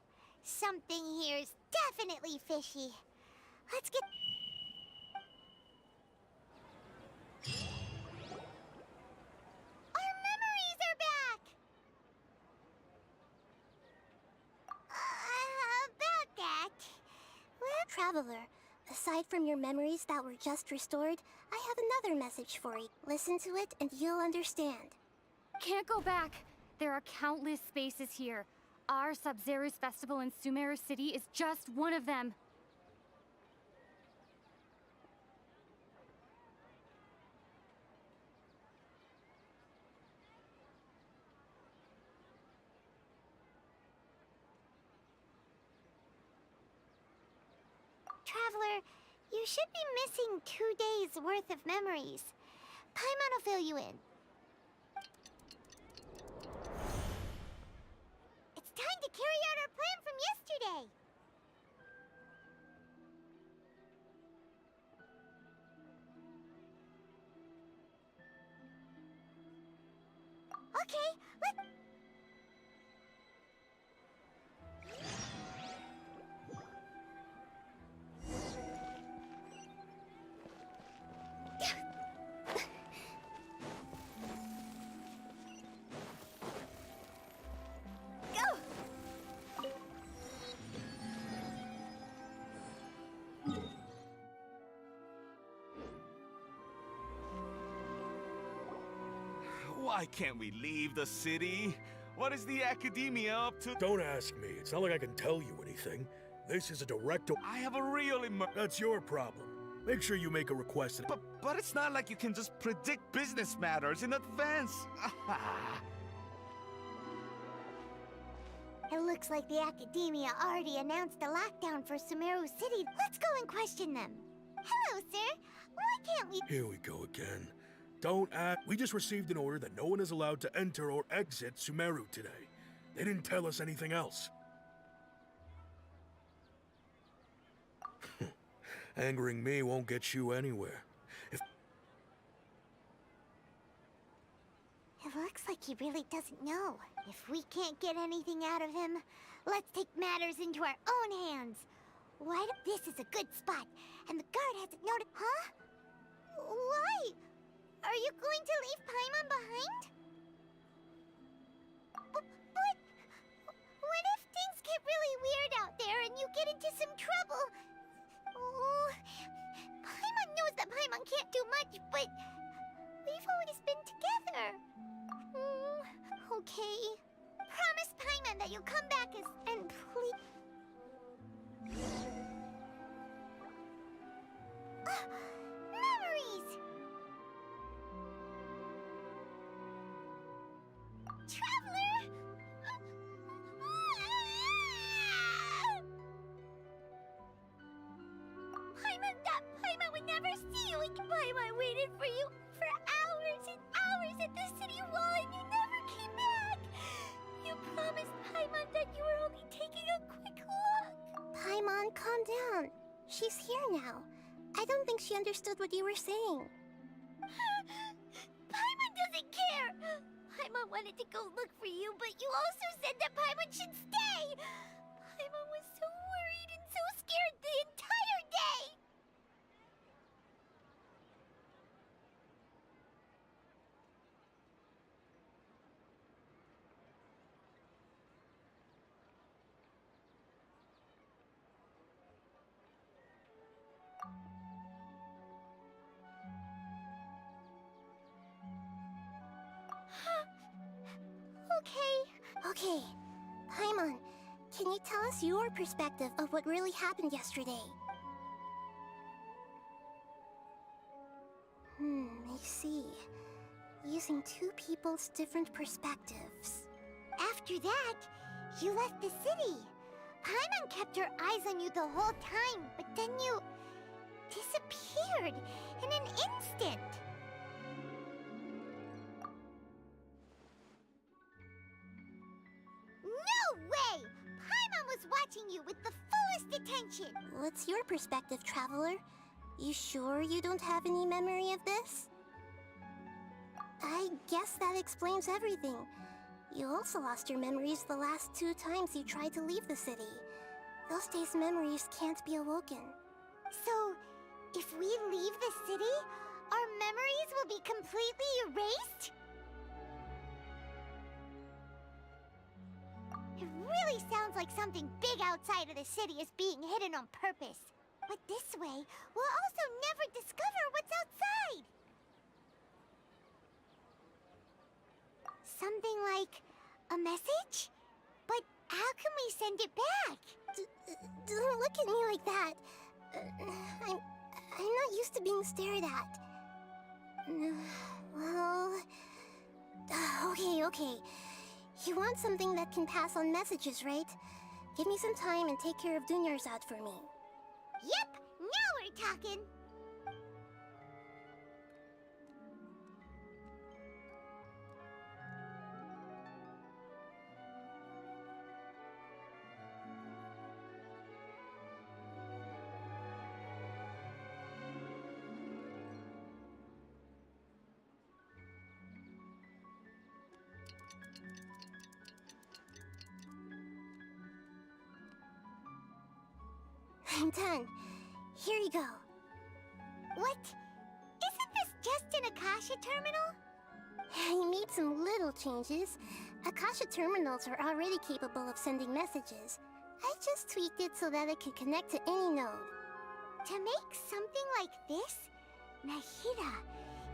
Something here's definitely fishy. Let's get... Our memories are back! About that... Well, Traveler, aside from your memories that were just restored, I have another message for you. Listen to it and you'll understand. Can't go back. There are countless spaces here. Our Sub-Zero's festival in Sumeru City is just one of them. Traveler, you should be missing 2 days' worth of memories. Paimon will fill you in. It's time to carry out our plan from yesterday. Okay, let's... Why can't we leave the city? What is the Academia up to? Don't ask me. It's not like I can tell you anything. This is a direct... I have a real That's your problem. Make sure you make a request. But it's not like you can just predict business matters in advance. It looks like the Academia already announced a lockdown for Sumeru City. Let's go and question them. Hello, sir. Why can't we... Here we go again. Don't act. We just received an order that no one is allowed to enter or exit Sumeru today. They didn't tell us anything else. Angering me won't get you anywhere. It looks like he really doesn't know. If we can't get anything out of him, let's take matters into our own hands. This is a good spot, and the guard hasn't noticed. Huh? Why? Are you going to leave Paimon behind? But what if things get really weird out there and you get into some trouble? Oh, Paimon knows that Paimon can't do much, but we've always been together. Okay. Promise Paimon that you'll come back and please... Memories! Traveler! Paimon would never see you again. Paimon waited for you for hours and hours at the city wall and you never came back. You promised Paimon that you were only taking a quick look. Paimon, calm down. She's here now. I don't think she understood what you were saying. Paimon doesn't care. Paimon wanted to go look for you, but you also said that Paimon should stay. Paimon was so worried and so scared the entire day. Okay. Paimon, can you tell us your perspective of what really happened yesterday? I see. Using two people's different perspectives. After that, you left the city. Paimon kept her eyes on you the whole time, but then you disappeared in an instant. No way! Paimon was watching you with the fullest attention. What's your perspective, Traveler? You sure you don't have any memory of this? I guess that explains everything. You also lost your memories the last 2 times you tried to leave the city. Those days' memories can't be awoken. So, if we leave the city, our memories will be completely erased? It really sounds like something big outside of the city is being hidden on purpose. But this way, we'll also never discover what's outside. Something like a message? But how can we send it back? Don't look at me like that. I'm not used to being stared at. Well... Okay. You want something that can pass on messages, right? Give me some time and take care of Dunyarzad for me. Yep, now we're talking. I'm done. Here you go. What? Isn't this just an Akasha terminal? I made some little changes. Akasha terminals are already capable of sending messages. I just tweaked it so that it could connect to any node. To make something like this? Nahida,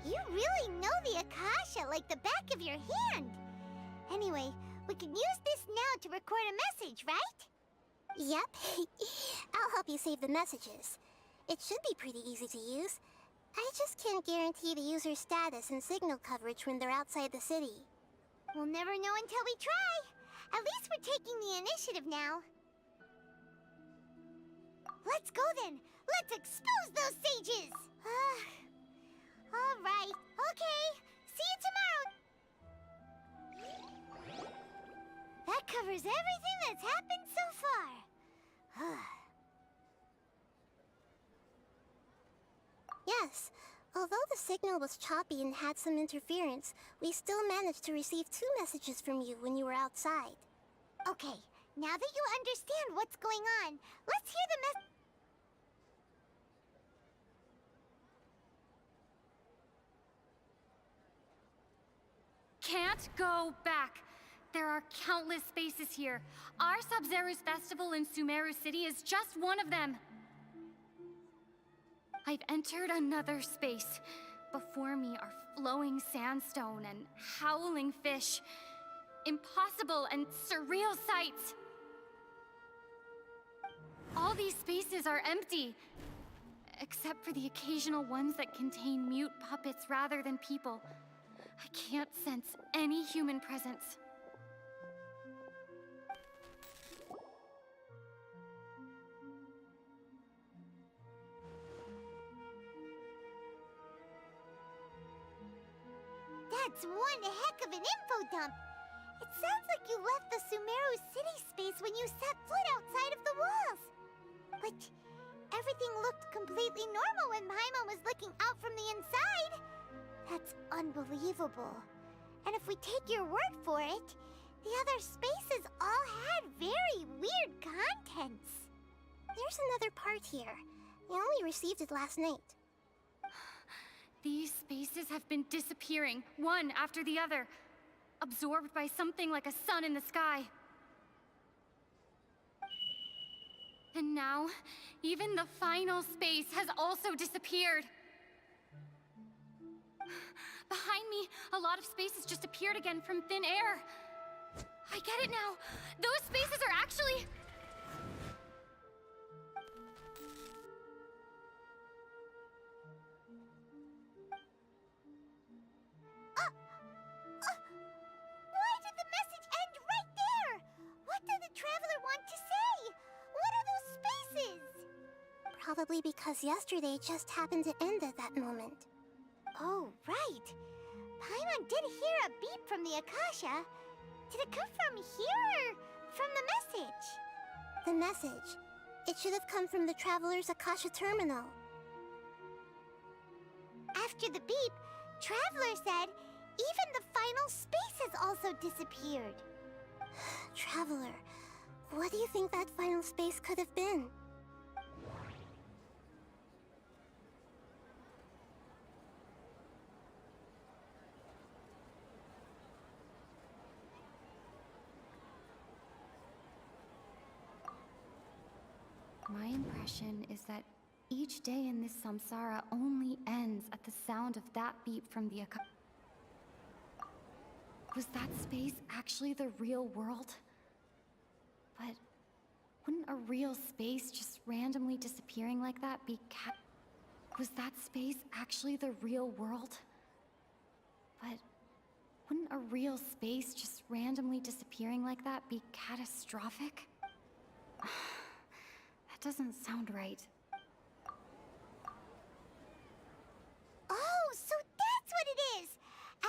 you really know the Akasha like the back of your hand. Anyway, we can use this now to record a message, right? Yep. I'll help you save the messages. It should be pretty easy to use. I just can't guarantee the user's status and signal coverage when they're outside the city. We'll never know until we try. At least we're taking the initiative now. Let's go then. Let's expose those sages. All right. Okay. See you tomorrow. That covers everything that's happened so far. Yes. Although the signal was choppy and had some interference, we still managed to receive 2 messages from you when you were outside. Okay, now that you understand what's going on, let's hear the Can't go back. There are countless spaces here. Our Sub-Zero's festival in Sumeru City is just one of them. I've entered another space. Before me are flowing sandstone and howling fish. Impossible and surreal sights. All these spaces are empty, except for the occasional ones that contain mute puppets rather than people. I can't sense any human presence. That's one heck of an info dump. It sounds like you left the Sumeru city space when you set foot outside of the walls. But everything looked completely normal when Paimon was looking out from the inside. That's unbelievable. And if we take your word for it, the other spaces all had very weird contents. There's another part here. I only received it last night. These spaces have been disappearing, one after the other, absorbed by something like a sun in the sky. And now, even the final space has also disappeared. Behind me, a lot of spaces just appeared again from thin air. I get it now. Those spaces are actually... Why did the message end right there? What did the traveler want to say? What are those spaces? Probably because yesterday just happened to end at that moment. Oh, right. Paimon did hear a beep from the Akasha. Did it come from here or from the message? The message. It should have come from the Traveler's Akasha terminal. After the beep, Traveler said even the final space has also disappeared. Traveler, What do you think that final space could have been? My impression is that each day in this samsara only ends at the sound of that beep from the Was that space actually the real world? But wouldn't a real space just randomly disappearing like that be Was that space actually the real world? But wouldn't a real space just randomly disappearing like that be catastrophic? That doesn't sound right. Oh, so that's what it is!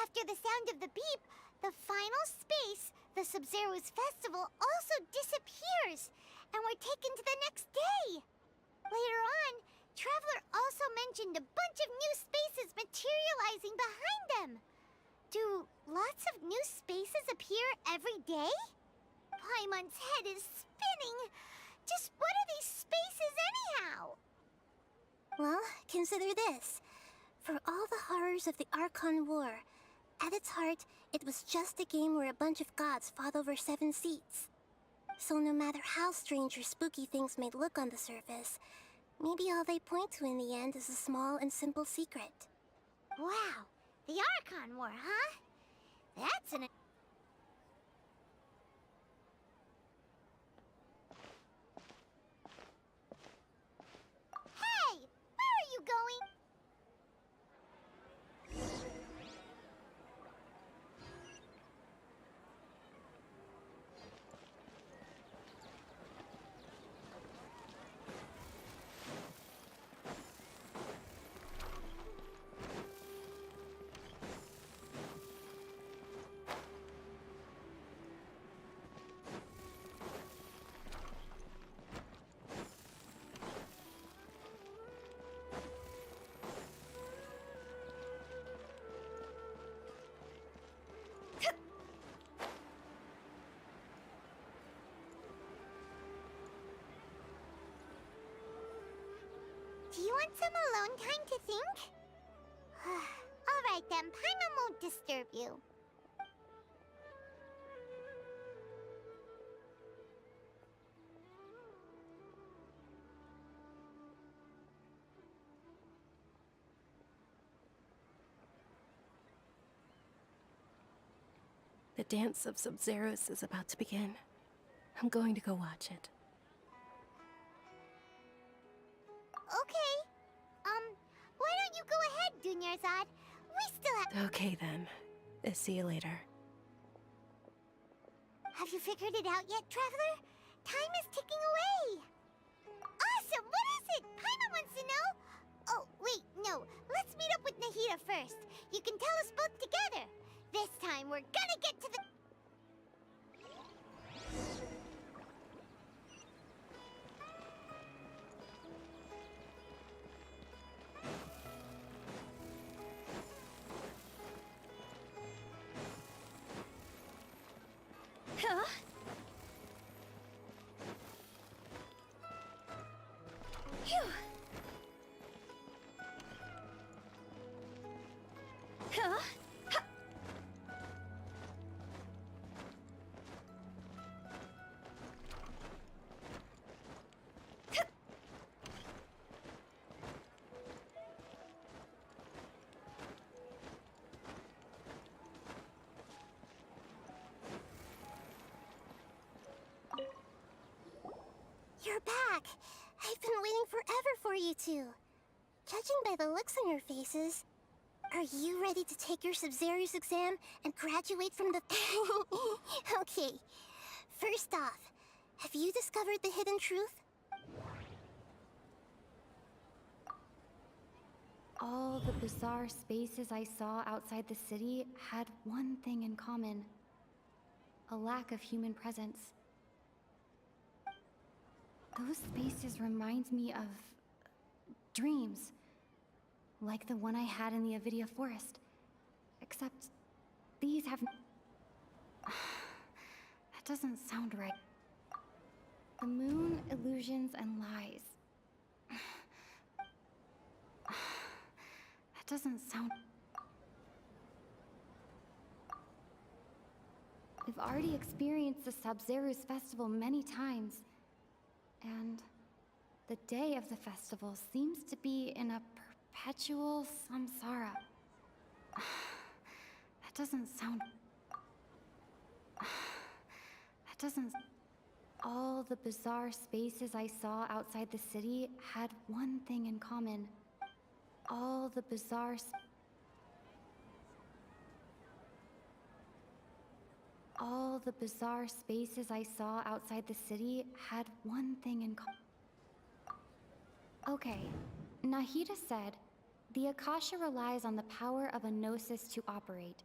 After the sound of the beep, the final space, the Sub-Zero's festival, also disappears, and we're taken to the next day. Later on, Traveler also mentioned a bunch of new spaces materializing behind them. Do lots of new spaces appear every day? Paimon's head is spinning. Just what are these spaces anyhow? Well, consider this. For all the horrors of the Archon War, at its heart, it was just a game where a bunch of gods fought over 7 seats. So no matter how strange or spooky things may look on the surface, maybe all they point to in the end is a small and simple secret. Wow, the Archon War, huh? That's an... Hey! Where are you going? Do you want some alone time to think? Alright then, Paimon won't disturb you. The dance of Sub-Zeros is about to begin. I'm going to go watch it. Okay. Why don't you go ahead, Dunyarzad? We still have... Okay then. See you later. Have you figured it out yet, Traveler? Time is ticking away. Awesome! What is it? Paimon wants to know. Oh, wait, no. Let's meet up with Nahida first. You can tell us both together. This time, we're gonna get to the... Huh? Phew. Huh? You're back! I've been waiting forever for you two. Judging by the looks on your faces, are you ready to take your Sub-Zero's exam and graduate from the... Okay, first off, have you discovered the hidden truth? All the bizarre spaces I saw outside the city had one thing in common. A lack of human presence. Those spaces remind me of... dreams. Like the one I had in the Avidia Forest. Except... these have... That doesn't sound right. The moon, illusions, and lies. That doesn't sound... We've already experienced the Sub-Zeru's festival many times. And the day of the festival seems to be in a perpetual samsara. That doesn't sound... That doesn't... All the bizarre spaces I saw outside the city had one thing in common. All the bizarre... All the bizarre spaces I saw outside the city had one thing in common. Okay, Nahida said, the Akasha relies on the power of a gnosis to operate,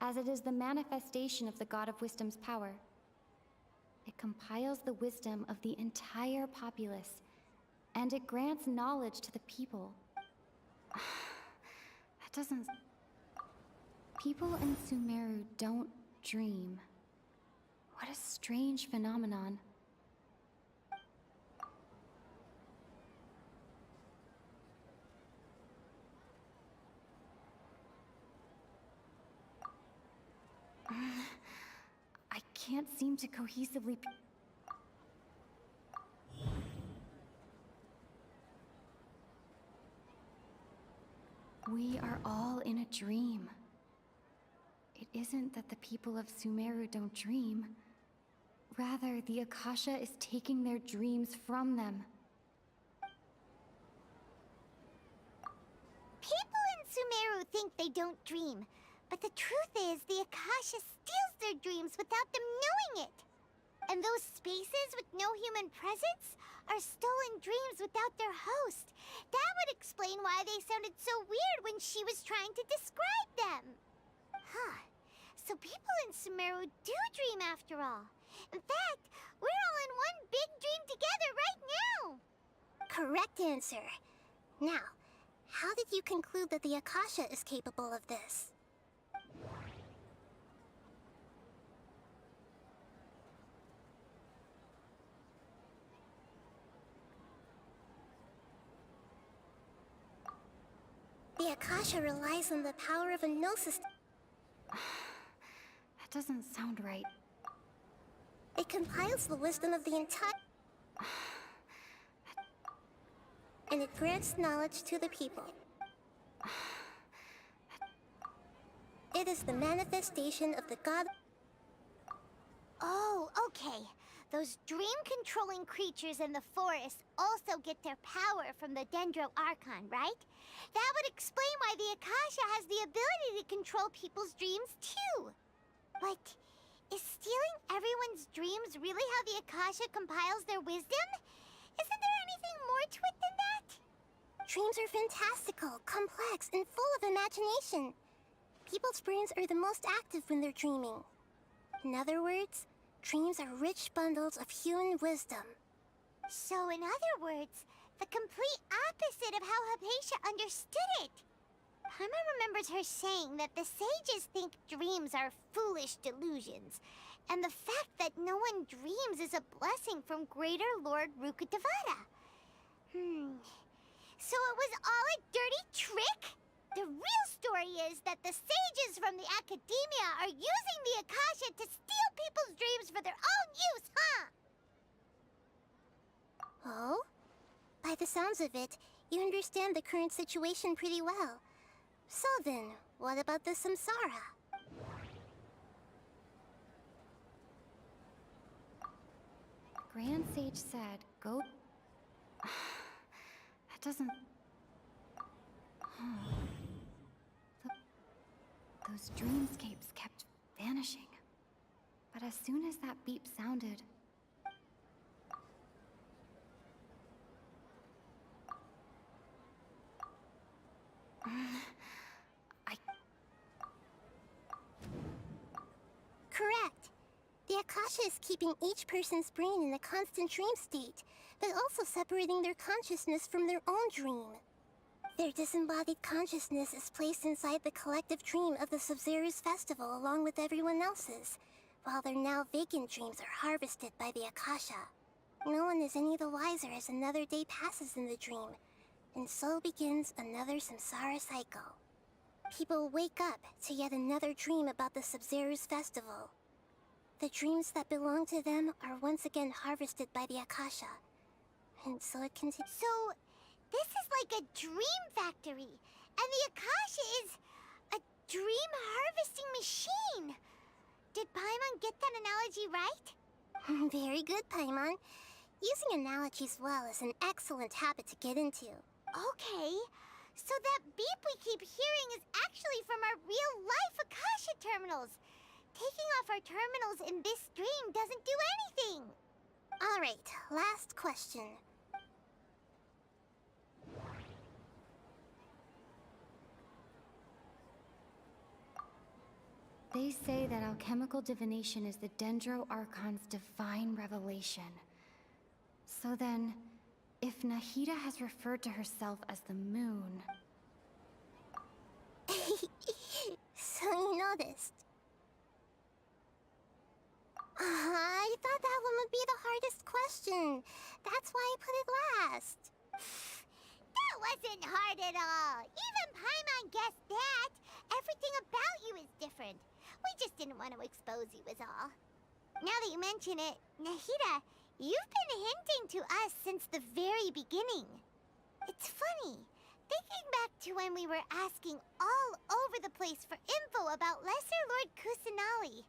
as it is the manifestation of the God of Wisdom's power. It compiles the wisdom of the entire populace, and it grants knowledge to the people. That doesn't... People in Sumeru don't dream. What a strange phenomenon. I can't seem to cohesively... We are all in a dream. It isn't that the people of Sumeru don't dream. Rather, the Akasha is taking their dreams from them. People in Sumeru think they don't dream, but the truth is the Akasha steals their dreams without them knowing it. And those spaces with no human presence are stolen dreams without their host. That would explain why they sounded so weird when she was trying to describe them. Huh. So people in Sumeru do dream after all. In fact, we're all in one big dream together right now. Correct answer. Now, how did you conclude that the Akasha is capable of this? The Akasha relies on the power of a gnosis. That doesn't sound right. It compiles the wisdom of the entire... and it grants knowledge to the people. It is the manifestation of the god... Oh, okay. Those dream-controlling creatures in the forest also get their power from the Dendro Archon, right? That would explain why the Akasha has the ability to control people's dreams, too. But is stealing everyone's dreams really how the Akasha compiles their wisdom? Isn't there anything more to it than that? Dreams are fantastical, complex, and full of imagination. People's brains are the most active when they're dreaming. In other words, dreams are rich bundles of human wisdom. So in other words, the complete opposite of how Hypatia understood it. Paimon remembers her saying that the sages think dreams are foolish delusions, and the fact that no one dreams is a blessing from Greater Lord Rukkhadevata. So it was all a dirty trick? The real story is that the sages from the Academia are using the Akasha to steal people's dreams for their own use, huh? Oh? By the sounds of it, you understand the current situation pretty well. So then, what about the samsara? Grand Sage said, go... That doesn't... Those dreamscapes kept vanishing. But as soon as that beep sounded... Correct. The Akasha is keeping each person's brain in a constant dream state, but also separating their consciousness from their own dream. Their disembodied consciousness is placed inside the collective dream of the Sub-Zeru's festival along with everyone else's, while their now vacant dreams are harvested by the Akasha. No one is any the wiser as another day passes in the dream, and so begins another samsara cycle. People wake up to yet another dream about the Sub-Zeru's festival. The dreams that belong to them are once again harvested by the Akasha, and so it continues. So, this is like a dream factory, and the Akasha is a dream harvesting machine. Did Paimon get that analogy right? Very good, Paimon. Using analogies well is an excellent habit to get into. Okay, so that beep we keep hearing is actually from our real-life Akasha terminals. Taking off our terminals in this dream doesn't do anything. All right, last question. They say that alchemical divination is the Dendro Archon's divine revelation. So then, if Nahida has referred to herself as the moon... So you noticed. I thought that one would be the hardest question. That's why I put it last. That wasn't hard at all. Even Paimon guessed that. Everything about you is different. We just didn't want to expose you is all. Now that you mention it, Nahida, you've been hinting to us since the very beginning. It's funny. Thinking back to when we were asking all over the place for info about Lesser Lord Kusanali,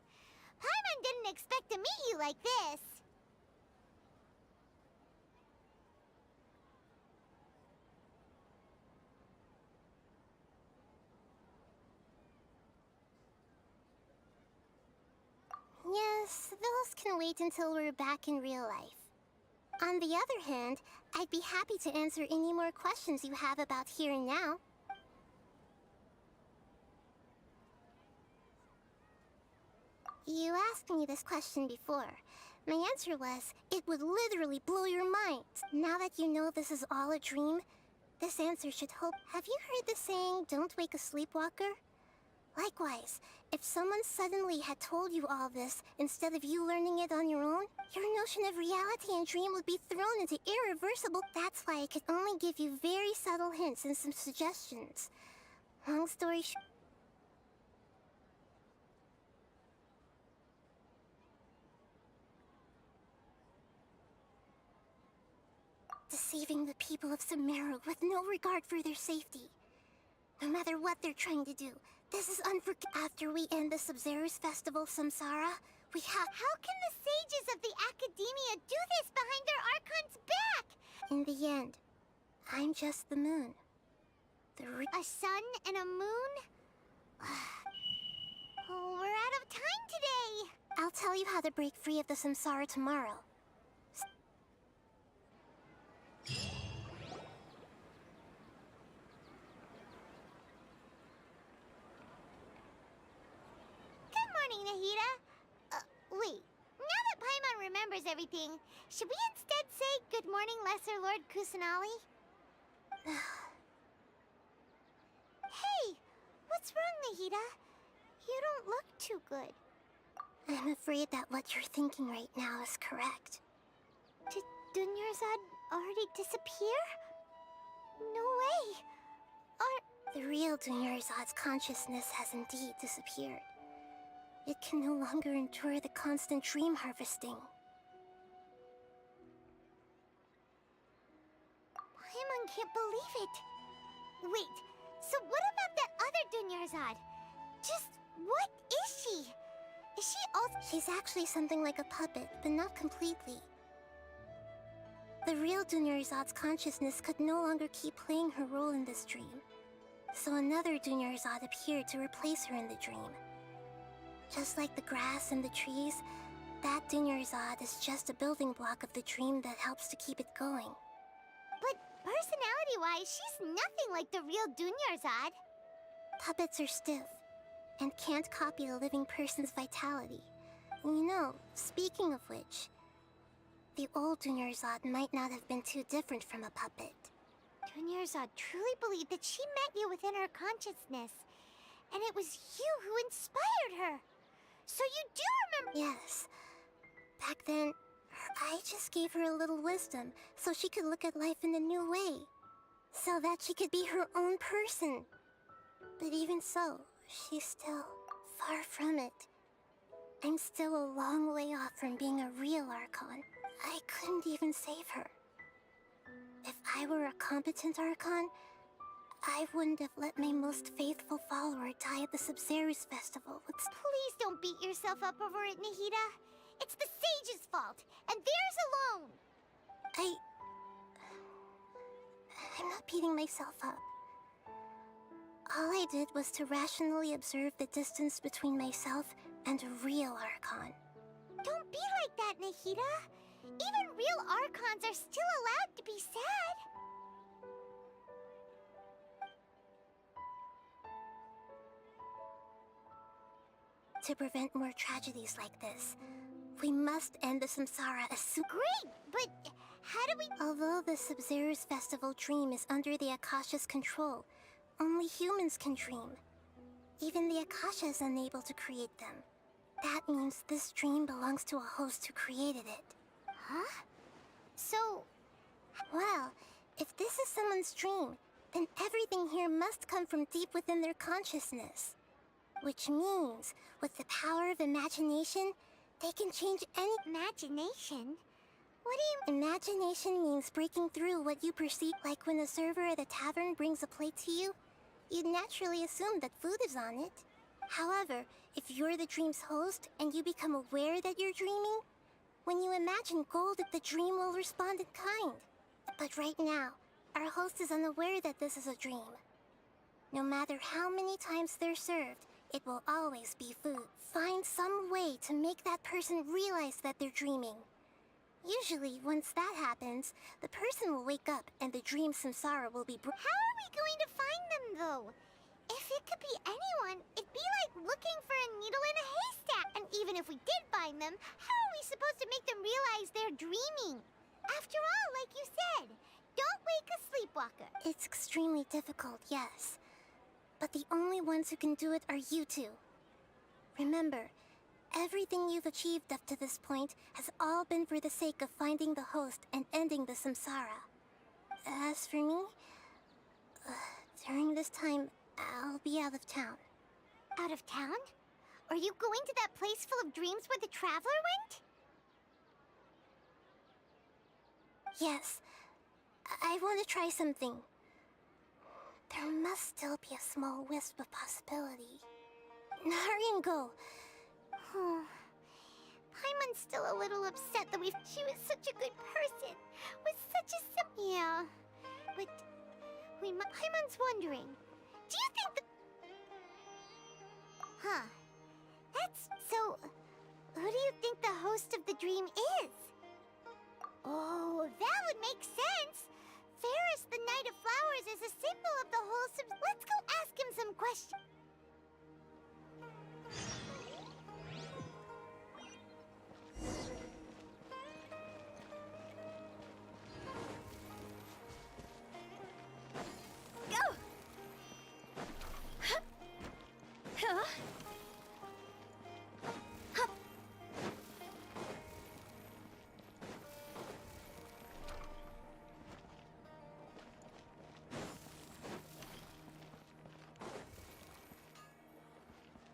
Paimon didn't expect to meet you like this. Yes, those can wait until we're back in real life. On the other hand, I'd be happy to answer any more questions you have about here and now. You asked me this question before. My answer was, it would literally blow your mind. Now that you know this is all a dream, this answer should hope. Have you heard the saying, don't wake a sleepwalker? Likewise, if someone suddenly had told you all this instead of you learning it on your own, your notion of reality and dream would be thrown into irreversible. That's why I could only give you very subtle hints and some suggestions. Long story short. Deceiving the people of Sumeru with no regard for their safety. No matter what they're trying to do, this is unforgivable. After we end the Sub-Zeru's festival, Samsara, we have— How can the sages of the Academia do this behind their Archon's back? In the end, I'm just the moon. A sun and a moon? Oh, we're out of time today. I'll tell you how to break free of the Samsara tomorrow. Good morning, Nahida. Wait. Now that Paimon remembers everything, should we instead say good morning, Lesser Lord Kusanali? Hey, what's wrong, Nahida? You don't look too good. I'm afraid that what you're thinking right now is correct. Did Dunyarzad already disappear? No way. The real Dunyarzad's consciousness has indeed disappeared. It can no longer endure the constant dream harvesting. Paimon can't believe it. Wait, so what about that other Dunyarzad? Just what is she? Is she also— She's actually something like a puppet, but not completely. The real Dunyarzad's consciousness could no longer keep playing her role in this dream. So another Dunyarzad appeared to replace her in the dream. Just like the grass and the trees, that Dunyarzad is just a building block of the dream that helps to keep it going. But personality-wise, she's nothing like the real Dunyarzad. Puppets are stiff, and can't copy a living person's vitality. You know, speaking of which, the old Dunyarzad might not have been too different from a puppet. Dunyarzad truly believed that she met you within her consciousness, and it was you who inspired her. So you do remember— Yes. Back then, her I just gave her a little wisdom so she could look at life in a new way. So that she could be her own person. But even so, she's still far from it. I'm still a long way off from being a real Archon. I couldn't even save her. If I were a competent Archon, I wouldn't have let my most faithful follower die at the Sabzeruz festival. Please don't beat yourself up over it, Nahida. It's the sage's fault, and theirs alone. I'm not beating myself up. All I did was to rationally observe the distance between myself and a real Archon. Don't be like that, Nahida. Even real Archons are still allowed to be sad. To prevent more tragedies like this, we must end the samsara as soon. Great, but how do we... Although the Sabzeruz festival dream is under the Akasha's control, only humans can dream. Even the Akasha is unable to create them. That means this dream belongs to a host who created it. Huh? So... Well, if this is someone's dream, then everything here must come from deep within their consciousness. Which means, with the power of imagination, they can change any... Imagination? What do you... Imagination means breaking through what you perceive. Like when a server at a tavern brings a plate to you, you'd naturally assume that food is on it. However, if you're the dream's host and you become aware that you're dreaming, when you imagine gold, the dream will respond in kind. But right now, our host is unaware that this is a dream. No matter how many times they're served, it will always be food. Find some way to make that person realize that they're dreaming. Usually, once that happens, the person will wake up and the dream samsara will be How are we going to find them, though? If it could be anyone, it'd be like looking for a needle in a haystack. And even if we did find them, how are we supposed to make them realize they're dreaming? After all, like you said, don't wake a sleepwalker. It's extremely difficult, yes. But the only ones who can do it are you two. Remember, everything you've achieved up to this point has all been for the sake of finding the host and ending the samsara. As for me, during this time, I'll be out of town. Out of town? Are you going to that place full of dreams where the Traveler went? Yes. I want to try something. There must still be a small wisp of possibility. Hurry and go. Paimon's still a little upset that she was such a good person. Was such a Yeah. But... Paimon's wondering. Do you think the... Huh. That's... So... Who do you think the host of the dream is? Oh, that would make sense. Ferris, the Knight of Flowers, is a symbol of the wholesome... Let's go ask him some questions.